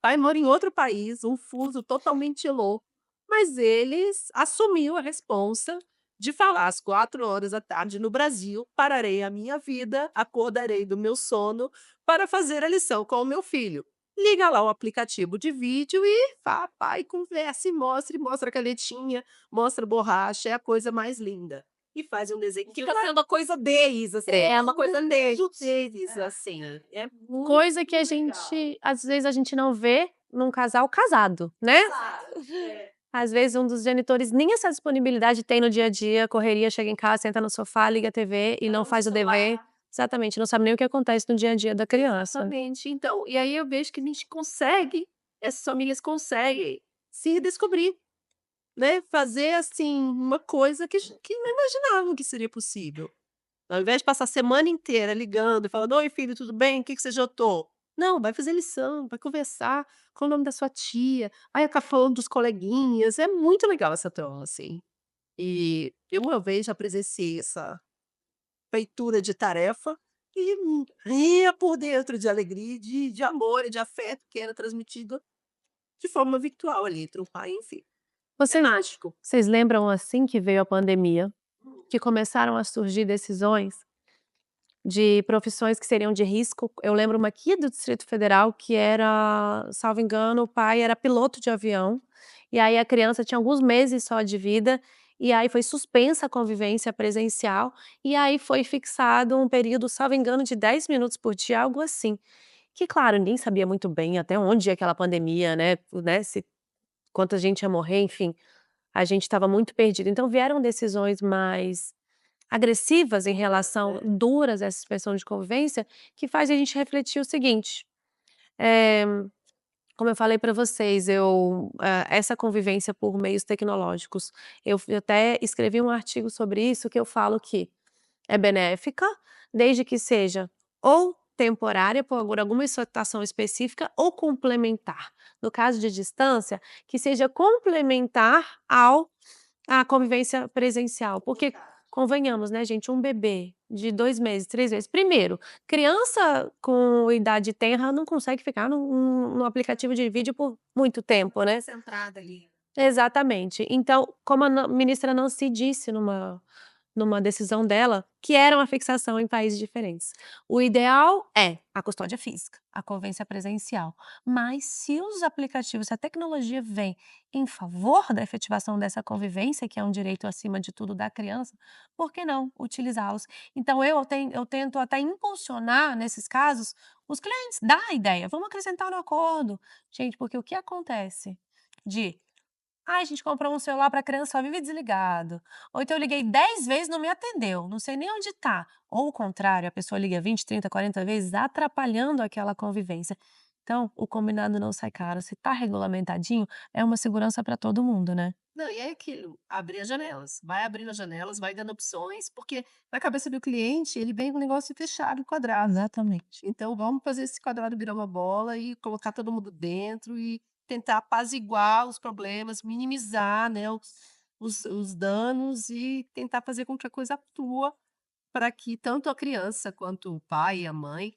pai mora em outro país, um fuso totalmente louco, mas eles assumiu a responsa de falar às 4 horas da tarde no Brasil: "Pararei a minha vida, acordarei do meu sono para fazer a lição com o meu filho". Liga lá o aplicativo de vídeo e pai conversa e mostra a canetinha, mostra a borracha, é a coisa mais linda. E faz um desenho que fica sendo a coisa deles, assim, é uma coisa deles, assim, é muito Coisa que a legal. gente às vezes a gente não vê num casal casado, né. Exato, é. Às vezes um dos genitores nem essa disponibilidade tem no dia a dia, correria, chega em casa, senta no sofá, liga a TV e Cada não um no faz o dever. celular. Exatamente, não sabe nem o que acontece no dia a dia da criança. Exatamente. Então, e aí eu vejo que a gente consegue, essas famílias conseguem se redescobrir, né, fazer, assim, uma coisa que não imaginavam que seria possível. Ao invés de passar a semana inteira ligando e falando: "Oi filho, tudo bem? O que que você jantou?". Não, vai fazer lição, vai conversar com o nome da sua tia, vai ficar falando dos coleguinhas, é muito legal essa troca, assim. E eu uma vez já presenciei feitura de tarefa e ria por dentro de alegria, de amor e de afeto que era transmitido de forma virtual ali entre o pai e o filho. É Você mágico. Vocês lembram assim que veio a pandemia, que começaram a surgir decisões de profissões que seriam de risco? Eu lembro uma aqui do Distrito Federal que era, salvo engano, o pai era piloto de avião, e aí a criança tinha alguns meses só de vida, e aí foi suspensa a convivência presencial, e aí foi fixado um período, salvo engano, de 10 minutos por dia, algo assim. Que claro, ninguém sabia muito bem até onde ia aquela pandemia, né, se quanta gente ia morrer, enfim, a gente estava muito perdido. Então vieram decisões mais agressivas em relação duras a essa expressão de convivência, que faz a gente refletir o seguinte, eh, como eu falei para vocês, essa convivência por meios tecnológicos, eu até escrevi um artigo sobre isso, que eu falo que é benéfica, desde que seja ou temporária por alguma situação específica ou complementar. No caso de distância, que seja complementar ao à convivência presencial, porque convenhamos, né, gente, um bebê de 2 meses, 3 meses primeiro, criança com idade tenra não consegue ficar no aplicativo de vídeo por muito tempo, né. Concentrada ali. Exatamente. Então, como a ministra Nancy disse numa decisão dela, que era uma fixação em países diferentes. O ideal é a custódia física, a convivência presencial, mas se os aplicativos, se a tecnologia vem em favor da efetivação dessa convivência, que é um direito acima de tudo da criança, por que não utilizá-los? Então eu tento até impulsionar nesses casos os clientes, dar a ideia, vamos acrescentar no acordo. Gente, porque o que acontece de "Ai, a gente comprou um celular para criança, só vive desligado". Ou então eu liguei 10 vezes, não me atendeu, não sei nem onde tá. Ou o contrário, a pessoa liga 20, 30, 40 vezes, atrapalhando aquela convivência. Então, o combinado não sai caro. Se tá regulamentadinho, é uma segurança para todo mundo, né. Não, e é aquilo, abrir as janelas. Vai abrindo as janelas, vai dando opções, porque na cabeça do cliente, ele vem com o negócio fechado, quadrado. Exatamente. Então vamos fazer esse quadrado virar uma bola e colocar todo mundo dentro e tentar apaziguar os problemas, minimizar, né, os danos e tentar fazer com que a coisa flua para que tanto a criança quanto o pai e a mãe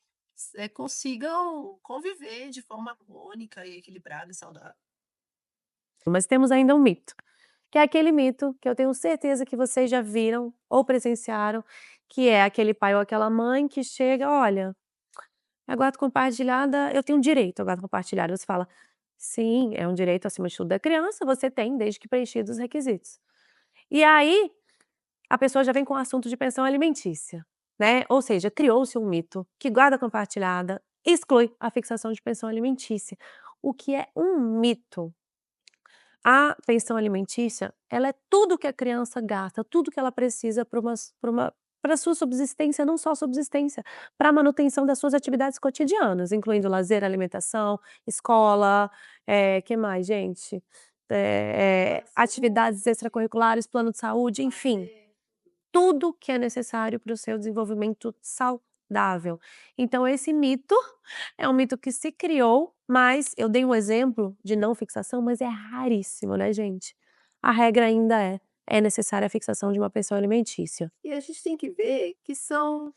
consigam conviver de forma harmônica e equilibrada e saudável. Mas temos ainda um mito, que é aquele mito que eu tenho certeza que vocês já viram ou presenciaram, que é aquele pai ou aquela mãe que chega: "Olha, a guarda compartilhada eu tenho direito à guarda compartilhada". Você fala: "Sim, é um direito acima de tudo da criança, você tem desde que preenchidos os requisitos". E aí, a pessoa já vem com o assunto de pensão alimentícia, né, ou seja, criou-se um mito que guarda compartilhada exclui a fixação de pensão alimentícia, o que é um mito. A pensão alimentícia, ela é tudo que a criança gasta, tudo que ela precisa para sua subsistência, não só subsistência, para a manutenção das suas atividades cotidianas, incluindo lazer, alimentação, escola, que mais, gente? Atividades extracurriculares, plano de saúde, enfim. Tudo que é necessário para o seu desenvolvimento saudável. Então esse mito é um mito que se criou, mas eu dei um exemplo de não fixação, mas é raríssimo, né, gente. A regra ainda é necessária a fixação de uma pensão alimentícia. E a gente tem que ver que são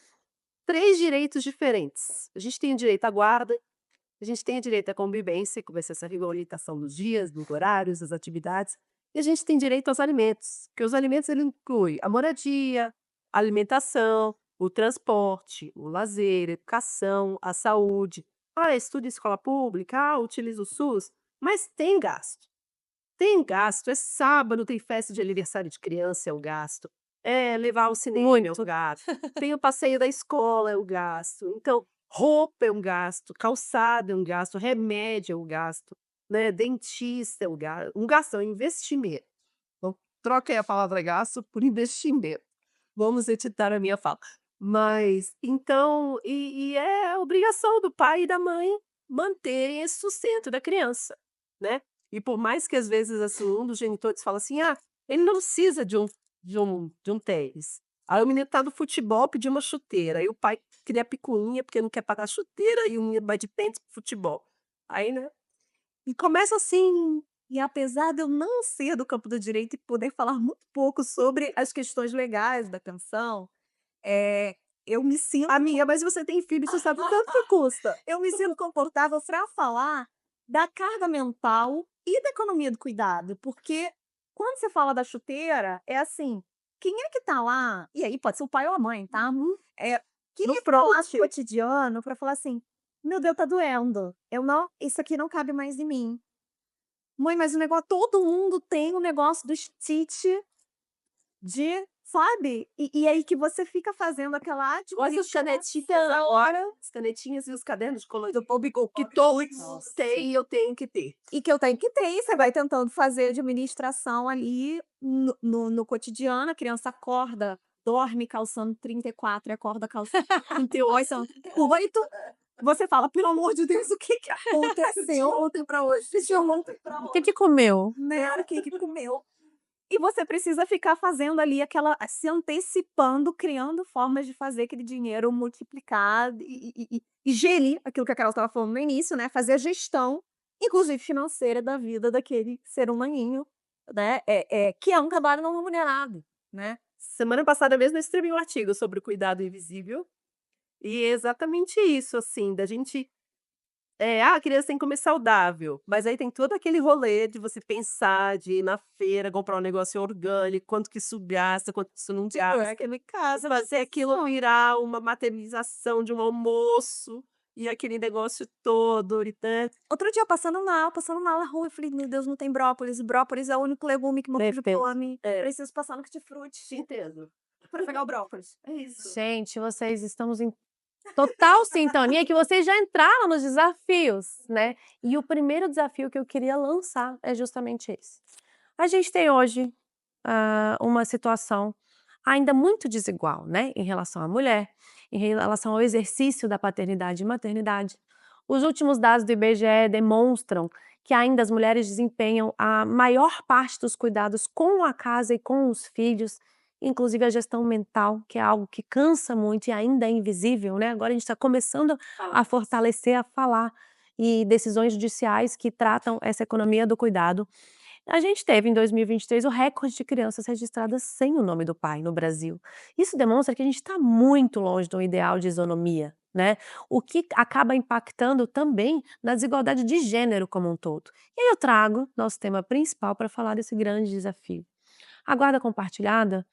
3 direitos diferentes. A gente tem o direito à guarda, a gente tem o direito à convivência, que vai ser essa regulamentação dos dias, dos horários, das atividades, e a gente tem direito aos alimentos, que os alimentos ele inclui a moradia, a alimentação, o transporte, o lazer, a educação, a saúde. Ah, estuda em escola pública, ah, utiliza o SUS, mas tem gasto. Tem gasto, é sábado, tem festa de aniversário de criança, é o gasto. É, levar ao cinema é o Muito. gasto. Tem o passeio da escola, é o gasto. Então, roupa é um gasto, calçado é um gasto, remédio é um gasto, né, dentista é um gasto, é um investimento. Então, troque aí a palavra gasto por investimento. Vamos editar a minha fala. Mas, então, e é obrigação do pai e da mãe manterem esse sustento da criança, né. E por mais que às vezes, assim, um dos genitores fala assim: "Ah, ele não precisa de um tênis". Aí o menino tá no futebol, pediu uma chuteira, aí o pai cria picuinha, porque não quer pagar a chuteira e o menino vai de tênis para o futebol. Aí, né, e começa assim, e apesar de eu não ser do campo do direito e poder falar muito pouco sobre as questões legais da pensão, eu me sinto Amiga, mas você tem filho, você sabe o tanto que custa. eu me sinto confortável para falar da carga mental e da economia do cuidado, porque quando você fala da chuteira, é assim, quem é que tá lá e aí pode ser o pai ou a mãe, tá? Quem No é que tá lá no front. cotidiano para falar assim: "Meu Deus, tá doendo, eu não isso aqui não cabe mais em mim. Mãe, mas o negócio todo mundo tem o negócio do Stitch de", sabe? E aí que você fica fazendo aquela Olha as canetinhas agora, as canetinhas e os cadernos de colorir do público que todos têm e eu tenho que ter. e que eu tenho que ter, e você vai tentando fazer administração ali no cotidiano, a criança acorda, dorme calçando 34 e acorda calçando 38, 38, você fala: "Pelo amor de Deus, o que que aconteceu ontem pra hoje? De ontem pra O hoje, que comeu? né, o que que comeu?". E você precisa ficar fazendo ali aquela se antecipando, criando formas de fazer aquele dinheiro multiplicar e gerir aquilo que a Carol estava falando no início, né, fazer a gestão, inclusive financeira, da vida daquele ser humaninho, né, que é um trabalho não remunerado, né. Semana passada mesmo eu escrevi um artigo sobre o cuidado invisível, e é exatamente isso, assim, da gente a criança tem que comer saudável, mas aí tem todo aquele rolê de você pensar, de ir na feira, comprar um negócio orgânico, quanto que isso gasta, quanto que isso não gasta. Aquele caso Fazer aquilo virar uma materialização de um almoço, e aquele negócio todo, e outro dia passando mal na rua, eu falei: "Meu Deus, não tem brócolis, brócolis é o único legume que meu filho come, preciso passar no Kit-Frutti te entendo. pra pegar o brócolis". É isso. Gente, vocês estamos em total sintonia que vocês já entraram nos desafios, né. E o primeiro desafio que eu queria lançar é justamente esse. A gente tem hoje, uma situação ainda muito desigual, né, em relação à mulher, em relação ao exercício da paternidade e maternidade. Os últimos dados do IBGE demonstram que ainda as mulheres desempenham a maior parte dos cuidados com a casa e com os filhos, inclusive a gestão mental, que é algo que cansa muito e ainda é invisível, né, agora a gente está começando a fortalecer, a falar, e decisões judiciais que tratam essa economia do cuidado. A gente teve em 2023 o recorde de crianças registradas sem o nome do pai no Brasil. Isso demonstra que a gente está muito longe do ideal de isonomia, né? O que acaba impactando também na desigualdade de gênero como um todo. E aí eu trago nosso tema principal para falar desse grande desafio. A guarda compartilhada,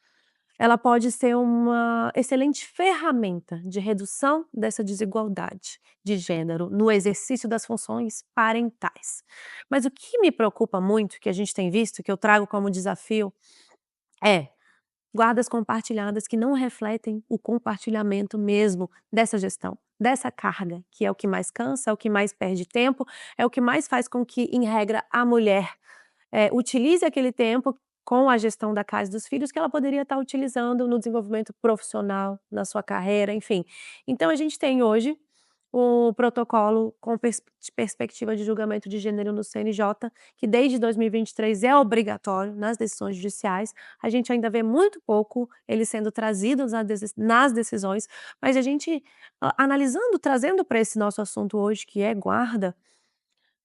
ela pode ser uma excelente ferramenta de redução dessa desigualdade de gênero no exercício das funções parentais. Mas o que me preocupa muito, que a gente tem visto, que eu trago como desafio, é guardas compartilhadas que não refletem o compartilhamento mesmo dessa gestão, dessa carga, que é o que mais cansa, é o que mais perde tempo, é o que mais faz com que, em regra, a mulher utilize aquele tempo com a gestão da casa e dos filhos que ela poderia estar utilizando no desenvolvimento profissional, na sua carreira, enfim. Então a gente tem hoje o protocolo com perspectiva de julgamento de gênero no CNJ, que desde 2023 é obrigatório nas decisões judiciais. A gente ainda vê muito pouco ele sendo trazido nas decisões, mas a gente, analisando, trazendo para esse nosso assunto hoje, que é guarda,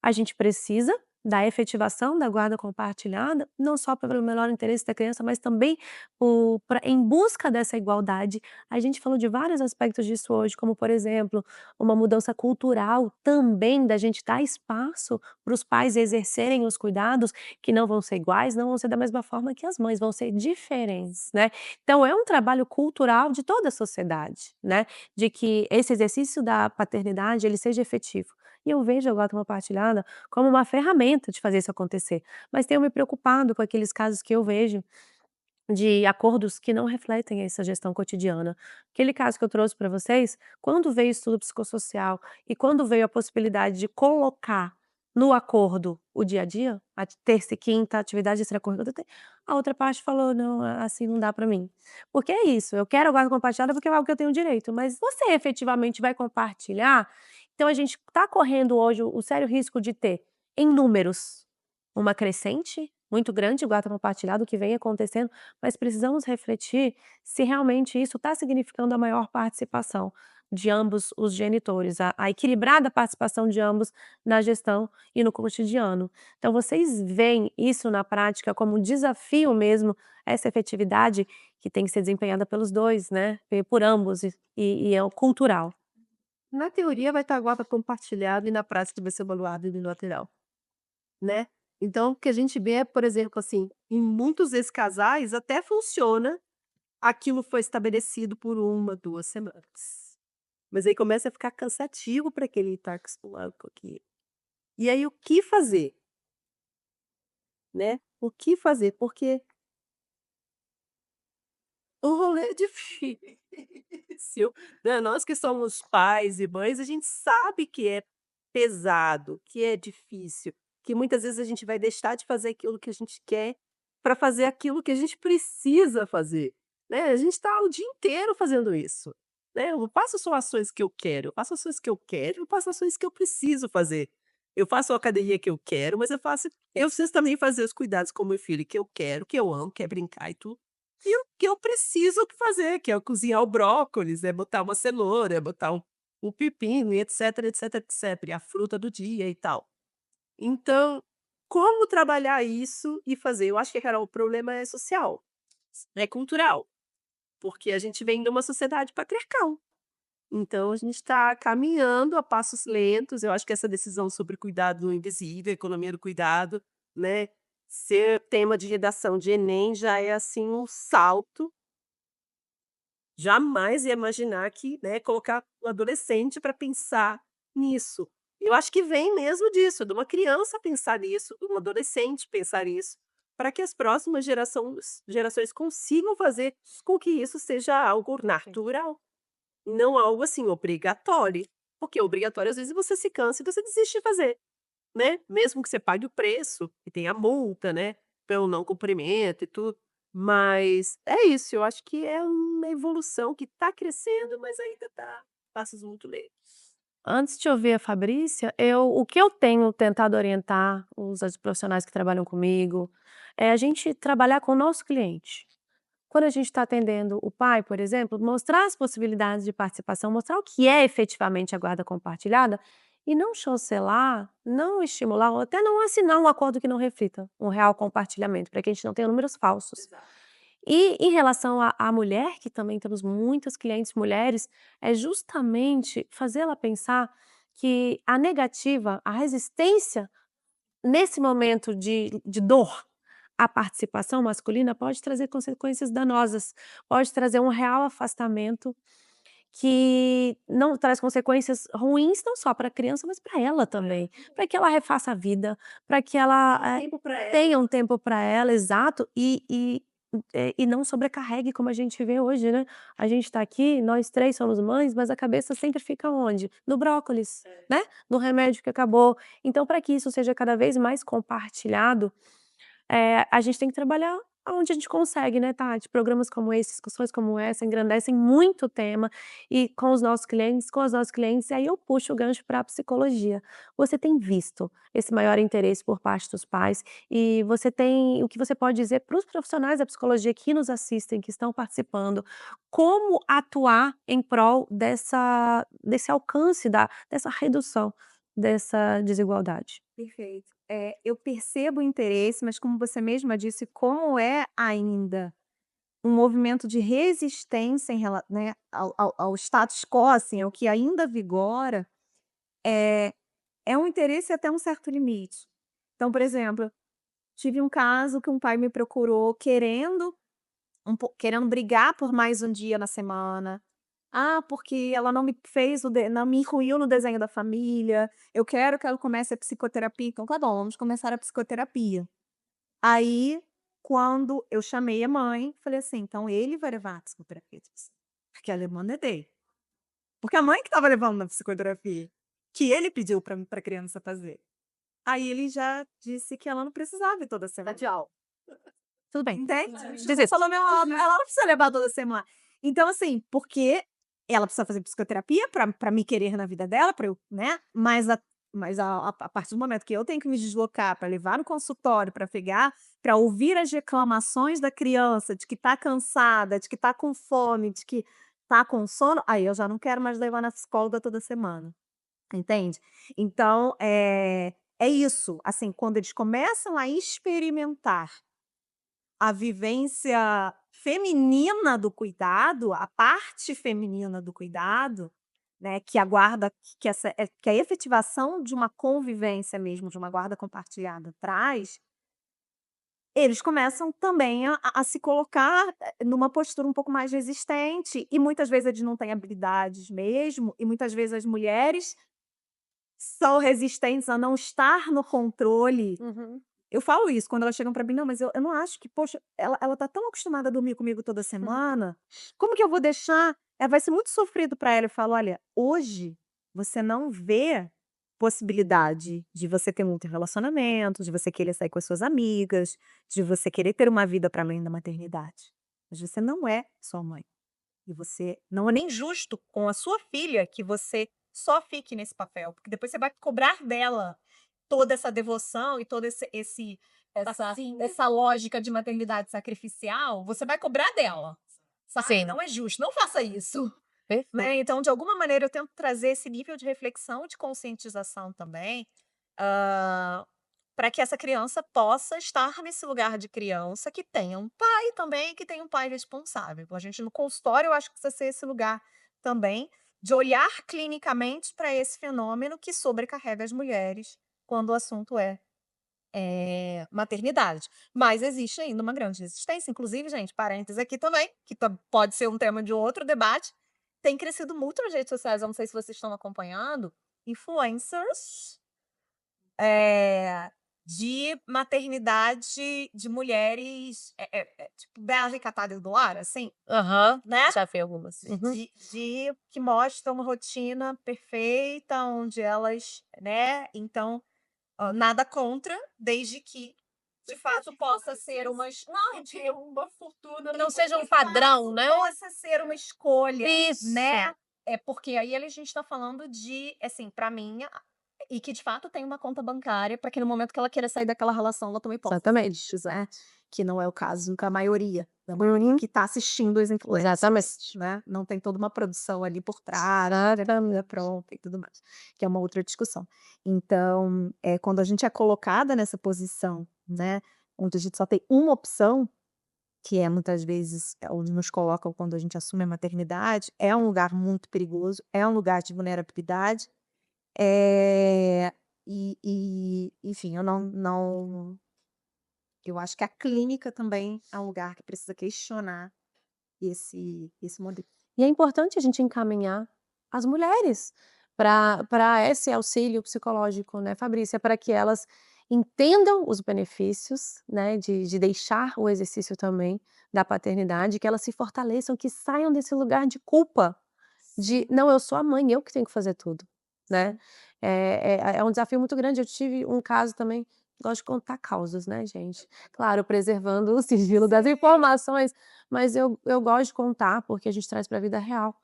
a gente precisa da efetivação da guarda compartilhada, não só pelo melhor interesse da criança, mas também em busca dessa igualdade. A gente falou de vários aspectos disso hoje, como, por exemplo, uma mudança cultural também, da gente dar espaço para os pais exercerem os cuidados, que não vão ser iguais, não vão ser da mesma forma que as mães, vão ser diferentes, né. Então é um trabalho cultural de toda a sociedade, né, de que esse exercício da paternidade, ele seja efetivo. E eu vejo a guarda compartilhada como uma ferramenta de fazer isso acontecer, mas tenho me preocupado com aqueles casos que eu vejo de acordos que não refletem essa gestão cotidiana. Aquele caso que eu trouxe para vocês, quando veio o estudo psicossocial e quando veio a possibilidade de colocar no acordo o dia a dia, a terça e quinta, atividade extracurricular, a outra parte falou: "Não, assim não dá para mim". Porque é isso, eu quero a guarda compartilhada porque é algo que eu tenho direito, mas você efetivamente vai compartilhar? Então a gente está correndo hoje o sério risco de ter, em números, uma crescente muito grande de guarda compartilhada, o que vem acontecendo, mas precisamos refletir se realmente isso está significando a maior participação de ambos os genitores, a equilibrada participação de ambos na gestão e no cotidiano. Então vocês veem isso na prática como um desafio mesmo, essa efetividade que tem que ser desempenhada pelos 2, né, por ambos e é o cultural. Na teoria vai estar a guarda compartilhada e na prática vai ser uma unilateral, né. Então o que a gente vê é, por exemplo, assim, em muitos ex-casais até funciona, aquilo foi estabelecido por 1, 2 semanas. Mas aí começa a ficar cansativo para quem está acostumado com aquilo. E aí o que fazer, né, o que fazer? Porque o rolê é difícil, né, nós que somos pais e mães, a gente sabe que é pesado, que é difícil, que muitas vezes a gente vai deixar de fazer aquilo que a gente quer para fazer aquilo que a gente precisa fazer, né, a gente está o dia inteiro fazendo isso, né, eu não faço só ações que eu quero, eu faço ações que eu quero, eu faço ações que eu preciso fazer. Eu faço a academia que eu quero, mas eu preciso também fazer os cuidados com o meu filho que eu quero, que eu amo, que é brincar e tudo. E o que eu preciso fazer, que é cozinhar o brócolis, é botar uma cenoura, é botar um pepino e etc, etc, etc, e a fruta do dia e tal. Então, como trabalhar isso e fazer? Eu acho que, Carol, o problema é social, é cultural, porque a gente vem de uma sociedade patriarcal. Então a gente está caminhando a passos lentos, eu acho que essa decisão sobre cuidado do invisível, economia do cuidado, né, ser tema de redação de Enem já é, assim, um salto. Jamais ia imaginar que, né, colocar o adolescente para pensar nisso. Eu acho que vem mesmo disso, de uma criança pensar nisso, de um adolescente pensar nisso, para que as próximas gerações consigam fazer com que isso seja algo natural, não algo, assim, obrigatório. Porque obrigatório, às vezes, você se cansa e você desiste de fazer, né, mesmo que você pague o preço, e tenha a multa, né, pelo não cumprimento e tudo. Mas é isso, eu acho que é uma evolução que está crescendo, mas ainda está passos muito lentos. Antes de ouvir a Fabrícia, o que eu tenho tentado orientar os profissionais que trabalham comigo, é a gente trabalhar com o nosso cliente. Quando a gente está atendendo o pai, por exemplo, mostrar as possibilidades de participação, mostrar o que é efetivamente a guarda compartilhada e não chancelar, não estimular ou até não assinar um acordo que não reflita um real compartilhamento, para que a gente não tenha números falsos. Exato. E em relação à mulher, que também temos muitas clientes mulheres, é justamente fazê-la pensar que a negativa, a resistência nesse momento de dor, a participação masculina pode trazer consequências danosas, pode trazer um real afastamento que não traz consequências ruins não só para a criança, mas para ela também, para que ela refaça a vida, para que ela, Tempo para ela. tenha um tempo para ela, exato, e não sobrecarregue como a gente vê hoje, né. A gente está aqui, nós 3 somos mães, mas a cabeça sempre fica onde? No brócolis, né, no remédio que acabou. Então para que isso seja cada vez mais compartilhado, a gente tem que trabalhar aonde a gente consegue, né, Tati. Programas como esse, discussões como essa, engrandecem muito o tema e com os nossos clientes, com os nossos clientes, e aí eu puxo o gancho para a psicologia. Você tem visto esse maior interesse por parte dos pais e você tem o que você pode dizer para os profissionais da psicologia que nos assistem, que estão participando, como atuar em prol desse alcance dessa redução dessa desigualdade? Perfeito. Eu percebo o interesse, mas como você mesma disse, como é ainda um movimento de resistência em rela né, ao status quo, assim, ao que ainda vigora, é é um interesse até um certo limite. Então, por exemplo, tive um caso que um pai me procurou querendo brigar por mais um dia na semana. "Ah, porque ela não me incluiu no desenho da família, eu quero que ela comece a psicoterapia", então tá bom, vamos começar a psicoterapia. Aí, quando eu chamei a mãe, falei assim: "Então ele vai levar a psicoterapia, porque a demanda é dele". Porque a mãe que estava levando na psicoterapia, que ele pediu pra criança fazer. Aí ele já disse que ela não precisava ir toda semana. Tchau. Tudo bem. Entende? Diz isso. Falou: "Meu, ela não precisa levar toda semana". Então, assim, porque ela precisa fazer psicoterapia pra me querer na vida dela, pra eu, né, mas a partir do momento que eu tenho que me deslocar para levar no consultório, para ouvir as reclamações da criança de que está cansada, de que está com fome, de que está com sono, aí eu já não quero mais levar na psicóloga toda semana, entende? Então, é isso, assim, quando eles começam a experimentar a vivência feminina do cuidado, a parte feminina do cuidado, né, que a guarda que a efetivação de uma convivência mesmo, de uma guarda compartilhada traz, eles começam também a se colocar, numa postura um pouco mais resistente, e muitas vezes eles não têm habilidades mesmo, e muitas vezes as mulheres são resistentes a não estar no controle. Uhum. Eu falo isso quando elas chegam pra mim: "Não, mas eu não acho que, poxa, ela tá tão acostumada a dormir comigo toda semana, como que eu vou deixar? Vai ser muito sofrido pra ela". Eu falo: "Olha, hoje você não vê possibilidade de você ter muito relacionamento, de você querer sair com as suas amigas, de você querer ter uma vida para além da maternidade. Mas você não é sua mãe. E você não é nem justo com a sua filha que você só fique nesse papel, porque depois você vai cobrar dela toda essa devoção e todo essa lógica de maternidade sacrificial, você vai cobrar dela, sabe? Sim. Não é justo, não faça isso, Perfeito. né? Então, de alguma maneira, eu tento trazer esse nível de reflexão e de conscientização também, para que essa criança possa estar nesse lugar de criança que tenha um pai também, que tenha um pai responsável. A gente no consultório, eu acho que precisa ser esse lugar também de olhar clinicamente para esse fenômeno que sobrecarrega as mulheres quando o assunto é maternidade. Mas existe ainda uma grande resistência, inclusive, gente, parênteses aqui também, que pode ser um tema de outro debate, tem crescido muito nas redes sociais, eu não sei se vocês estão acompanhando, influencers de maternidade de mulheres, tipo Bela Recatada do Lar, assim, Aham. né? Já vi algumas. Uhum. Que mostram uma rotina perfeita, onde elas, né? Então, nada contra, desde que de fato possa ser não, de uma fortuna, Que não seja um padrão, né? possa ser uma escolha, Isso. né? Porque aí a gente está falando de, assim, para mim, e que de fato tem uma conta bancária para que no momento que ela queira sair daquela relação, ela tome posse. Exatamente. Né? Que não é o caso com a maioria da maioria que está assistindo as influências, Exatamente. né? Não tem toda uma produção ali por trás, pronta e tudo mais, que é uma outra discussão. Então, quando a gente é colocada nessa posição, né, onde a gente só tem uma opção, que é muitas vezes onde nos colocam quando a gente assume a maternidade, é um lugar muito perigoso, é um lugar de vulnerabilidade, enfim, eu acho que a clínica também é um lugar que precisa questionar esse modelo. E é importante a gente encaminhar as mulheres para esse auxílio psicológico, né, Fabrícia, para que elas entendam os benefícios, né, de deixar o exercício também da paternidade, que elas se fortaleçam, que saiam desse lugar de culpa, de não, eu sou a mãe, eu que tenho que fazer tudo, né? É um desafio muito grande. Eu tive um caso também, gosto de contar causas, né, gente? Claro, preservando o sigilo das informações, mas eu gosto de contar, porque a gente traz para a vida real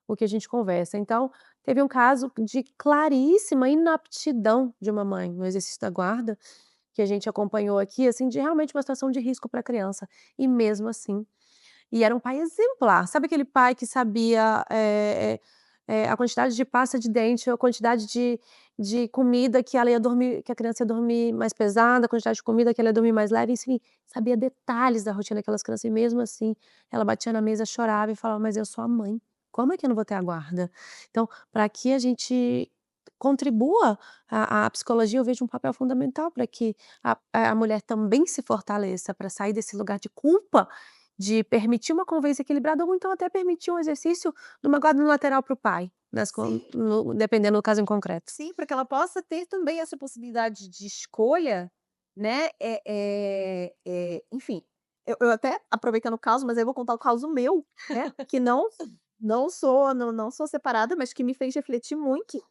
o que a gente conversa. Então, teve um caso de claríssima inaptidão de uma mãe no exercício da guarda, que a gente acompanhou aqui, assim, de realmente uma situação de risco para a criança. E mesmo assim, e era um pai exemplar. Sabe aquele pai que sabia, a quantidade de pasta de dente, a quantidade de comida que ela ia dormir, que a criança ia dormir mais pesada, a quantidade de comida que ela ia dormir mais leve, enfim, sabia detalhes da rotina daquelas crianças e mesmo assim, ela batia na mesa, chorava e falava: "Mas eu sou a mãe, como é que eu não vou ter a guarda?". Então, para que a gente contribua, a psicologia, eu vejo um papel fundamental para que a mulher também se fortaleça, para sair desse lugar de culpa, de permitir uma convivência equilibrada ou então até permitir um exercício de uma guarda unilateral para o pai, Sim. dependendo do caso em concreto. Sim, para que ela possa ter também essa possibilidade de escolha, né, enfim, eu até aproveitando o caso, mas aí eu vou contar o caso meu, né, que não sou separada, mas que me fez refletir muito.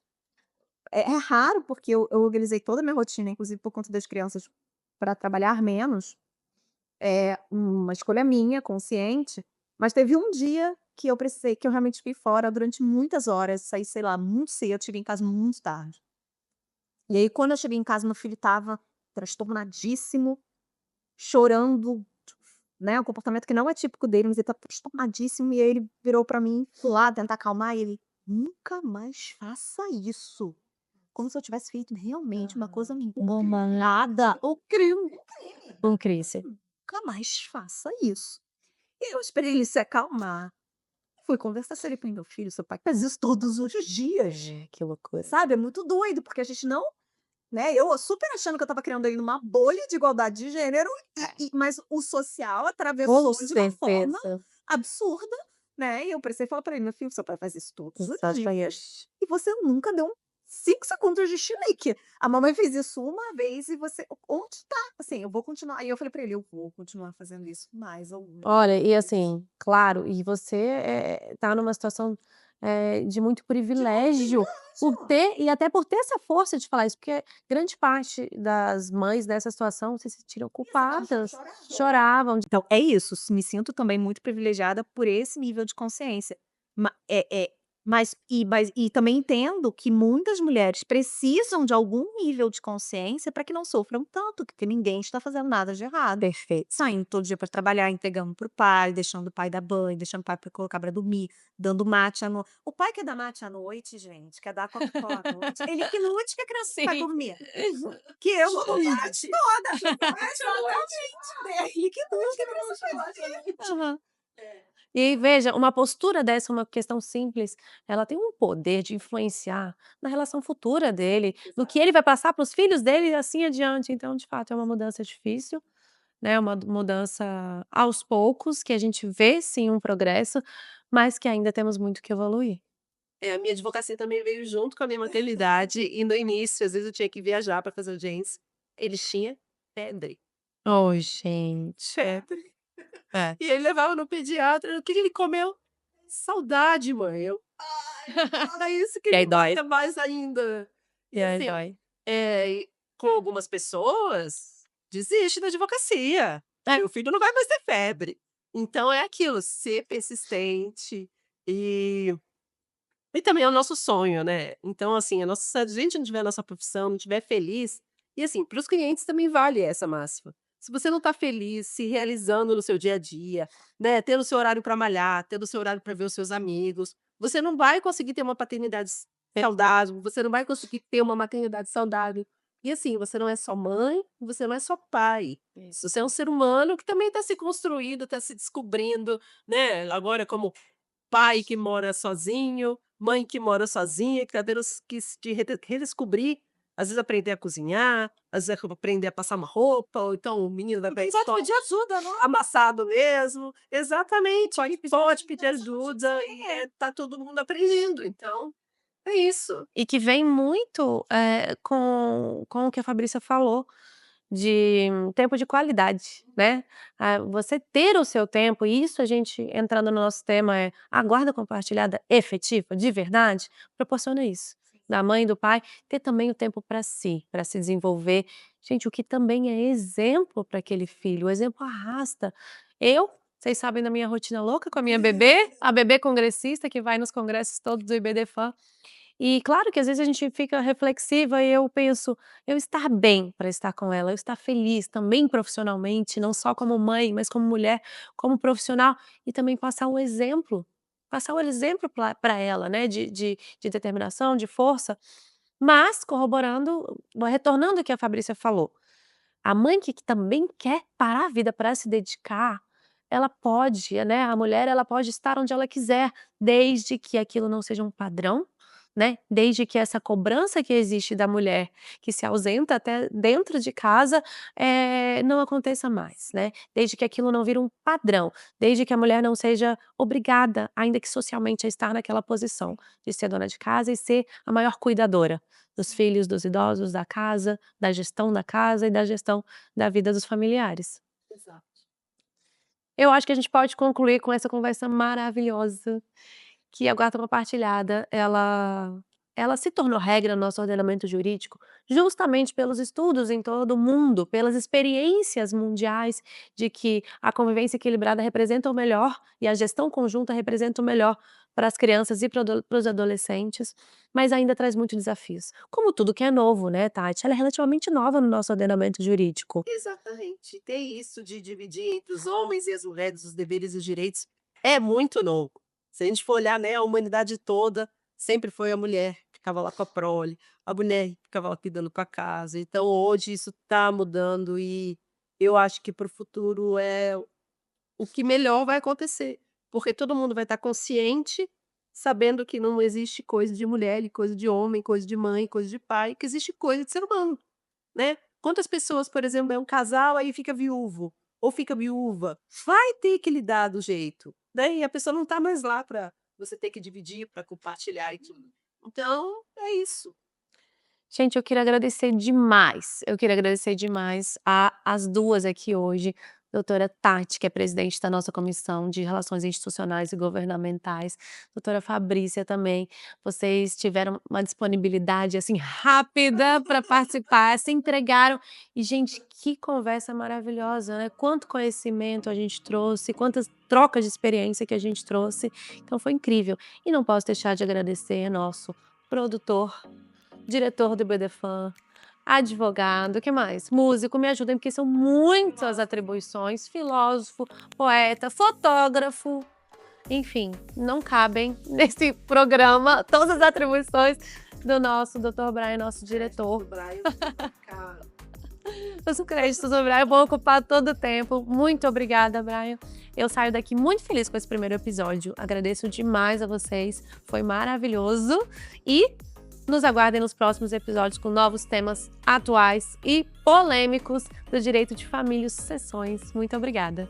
É raro, porque eu organizei toda a minha rotina, inclusive por conta das crianças, para trabalhar menos. É uma escolha minha, consciente, mas teve um dia que eu precisei, que eu realmente fiquei fora durante muitas horas, saí, sei lá, muito cedo, cheguei em casa muito tarde. E aí, quando eu cheguei em casa, meu filho estava transtornadíssimo, chorando, né, um comportamento que não é típico dele, mas ele tá transtornadíssimo, e aí ele virou pra mim, fui lá tentar acalmar, e ele: "Nunca mais faça isso", como se eu tivesse feito realmente uma coisa nada, o crime, Com crise. nunca mais faça isso. E eu esperei ele se acalmar, fui conversar com ele, falei: "Meu filho, seu pai faz isso todos os dias", Que loucura. sabe, é muito doido, porque a gente não, né, eu super achando que eu estava criando ele numa bolha de igualdade de gênero, mas o social atravessou Com de uma forma certeza. absurda, né, e eu precisei falar pra ele: "Meu filho, seu pai faz isso todos os Exatamente. dias, e você nunca deu 5 segundos de chilique. A mamãe fez isso uma vez e você onde tá? Assim, eu vou continuar", aí eu falei pra ele: "Eu vou continuar fazendo isso mais algumas Olha, e vezes". assim, claro, e você, tá numa situação, de muito privilégio por ter e até por ter essa força de falar isso, porque grande parte das mães nessa situação se sentiram culpadas, choravam. Então, é isso, me sinto também muito privilegiada por esse nível de consciência. Mas também entendo que muitas mulheres precisam de algum nível de consciência para que não sofram tanto, porque ninguém está fazendo nada de errado. Perfeito. Saindo todo dia para trabalhar, entregando para o pai, deixando o pai dar banho, deixando o pai para colocar para dormir, dando mate à noite. O pai quer dar mate à noite, gente, quer dar Coca-Cola à noite. Ele que lute que a criança vai Sim. dormir. Que eu vou tomar mate toda. Mate à noite. Ele que lute que a criança vai dormir. Aham. E veja, uma postura dessa, uma questão simples, ela tem um poder de influenciar na relação futura dele, no que ele vai passar para os filhos dele e assim adiante. Então, de fato, é uma mudança difícil, né, uma mudança aos poucos, que a gente vê sim um progresso, mas que ainda temos muito que evoluir. A minha advocacia também veio junto com a minha maternidade e no início, às vezes, eu tinha que viajar para fazer audiência, eles tinha febre. Oh, gente. Febre. É. E ele levava no pediatra, o que que ele comeu? Saudade, mãe. Eu: "Era isso que E aí ele dói. queria mais ainda". E E aí assim, dói. e com algumas pessoas, desiste da advocacia. É. Meu filho não vai mais ter febre. Então é aquilo, ser persistente e também é o nosso sonho, né. Então assim, se a gente não tiver a nossa profissão, não estiver feliz e assim, para os clientes também vale essa máxima. Se você não está feliz, se realizando no seu dia a dia, né, tendo seu horário para malhar, tendo seu horário para ver os seus amigos, você não vai conseguir ter uma paternidade saudável, você não vai conseguir ter uma maternidade saudável. E assim, você não é só mãe, você não é só pai. Você é um ser humano que também está se construindo, está se descobrindo, né, agora como pai que mora sozinho, mãe que mora sozinha, que tá tendo que se redescobrir, às vezes aprender a cozinhar, às vezes aprender a passar uma roupa, ou então o menino vai pra escola pedir ajuda, não? amassado mesmo. Exatamente, pode pedir ajuda e, tá todo mundo aprendendo, então é isso. E que vem muito, com o que a Fabrícia falou, de tempo de qualidade, né. Você ter o seu tempo, e isso a gente entrando no nosso tema a guarda compartilhada efetiva, de verdade, proporciona isso. Da mãe e do pai, ter também o tempo para se desenvolver. Gente, o que também é exemplo para aquele filho, o exemplo arrasta. Vocês sabem da minha rotina louca com a minha bebê, a bebê congressista que vai nos congressos todos do IBDFAN. E claro que às vezes a gente fica reflexiva e eu penso, eu estar bem para estar com ela, eu estar feliz também profissionalmente, não só como mãe, mas como mulher, como profissional, e também passar o exemplo para ela, né, de determinação, de força, mas corroborando, retornando o que a Fabrícia falou, a mãe que também quer parar a vida para se dedicar, ela pode, né, a mulher ela pode estar onde ela quiser, desde que aquilo não seja um padrão, né, desde que essa cobrança que existe da mulher que se ausenta até dentro de casa, não aconteça mais, né, desde que aquilo não vire um padrão, desde que a mulher não seja obrigada, ainda que socialmente, a estar naquela posição de ser dona de casa e ser a maior cuidadora dos filhos, dos idosos, da casa e da gestão da vida dos familiares. Exato. Eu acho que a gente pode concluir com essa conversa maravilhosa, que a guarda compartilhada, ela se tornou regra no nosso ordenamento jurídico, justamente pelos estudos em todo o mundo, pelas experiências mundiais de que a convivência equilibrada representa o melhor e a gestão conjunta representa o melhor para as crianças e para os adolescentes, mas ainda traz muitos desafios. Como tudo que é novo, né, Tati? Ela é relativamente nova no nosso ordenamento jurídico. Exatamente. Tem isso de dividir entre os homens e as mulheres os deveres e os direitos, é muito novo. Se a gente for olhar, né, a humanidade toda, sempre foi a mulher que ficava lá com a prole, a mulher que ficava lá cuidando com a casa. Então hoje isso está mudando e eu acho que para o futuro é o que melhor vai acontecer, porque todo mundo vai estar consciente, sabendo que não existe coisa de mulher e coisa de homem, coisa de mãe, coisa de pai, que existe coisa de ser humano, né. Quantas pessoas, por exemplo, é um casal, aí fica viúvo, ou fica viúva, vai ter que lidar do jeito, né, e a pessoa não está mais lá para você ter que dividir, para compartilhar e tudo. Então, é isso. Gente, eu queria agradecer demais, eu queria agradecer demais as 2 aqui hoje, doutora Tati, que é presidente da nossa Comissão de Relações Institucionais e Governamentais, doutora Fabrícia também, vocês tiveram uma disponibilidade, assim, rápida para participar, se entregaram e, gente, que conversa maravilhosa, né, quanto conhecimento a gente trouxe, quantas trocas de experiência que a gente trouxe, então foi incrível. E não posso deixar de agradecer nosso produtor, diretor do IBDFAN, advogado, que mais? Músico, me ajudem, porque são muitas atribuições, filósofo, poeta, fotógrafo, enfim, não cabem nesse programa todas as atribuições do nosso Dr. Brian, nosso diretor. O Brian fica Os créditos do Brian vão ocupar todo o tempo. Muito obrigada, Brian. Eu saio daqui muito feliz com esse primeiro episódio. Agradeço demais a vocês, foi maravilhoso e nos aguardem nos próximos episódios com novos temas atuais e polêmicos do direito de família e sucessões. Muito obrigada.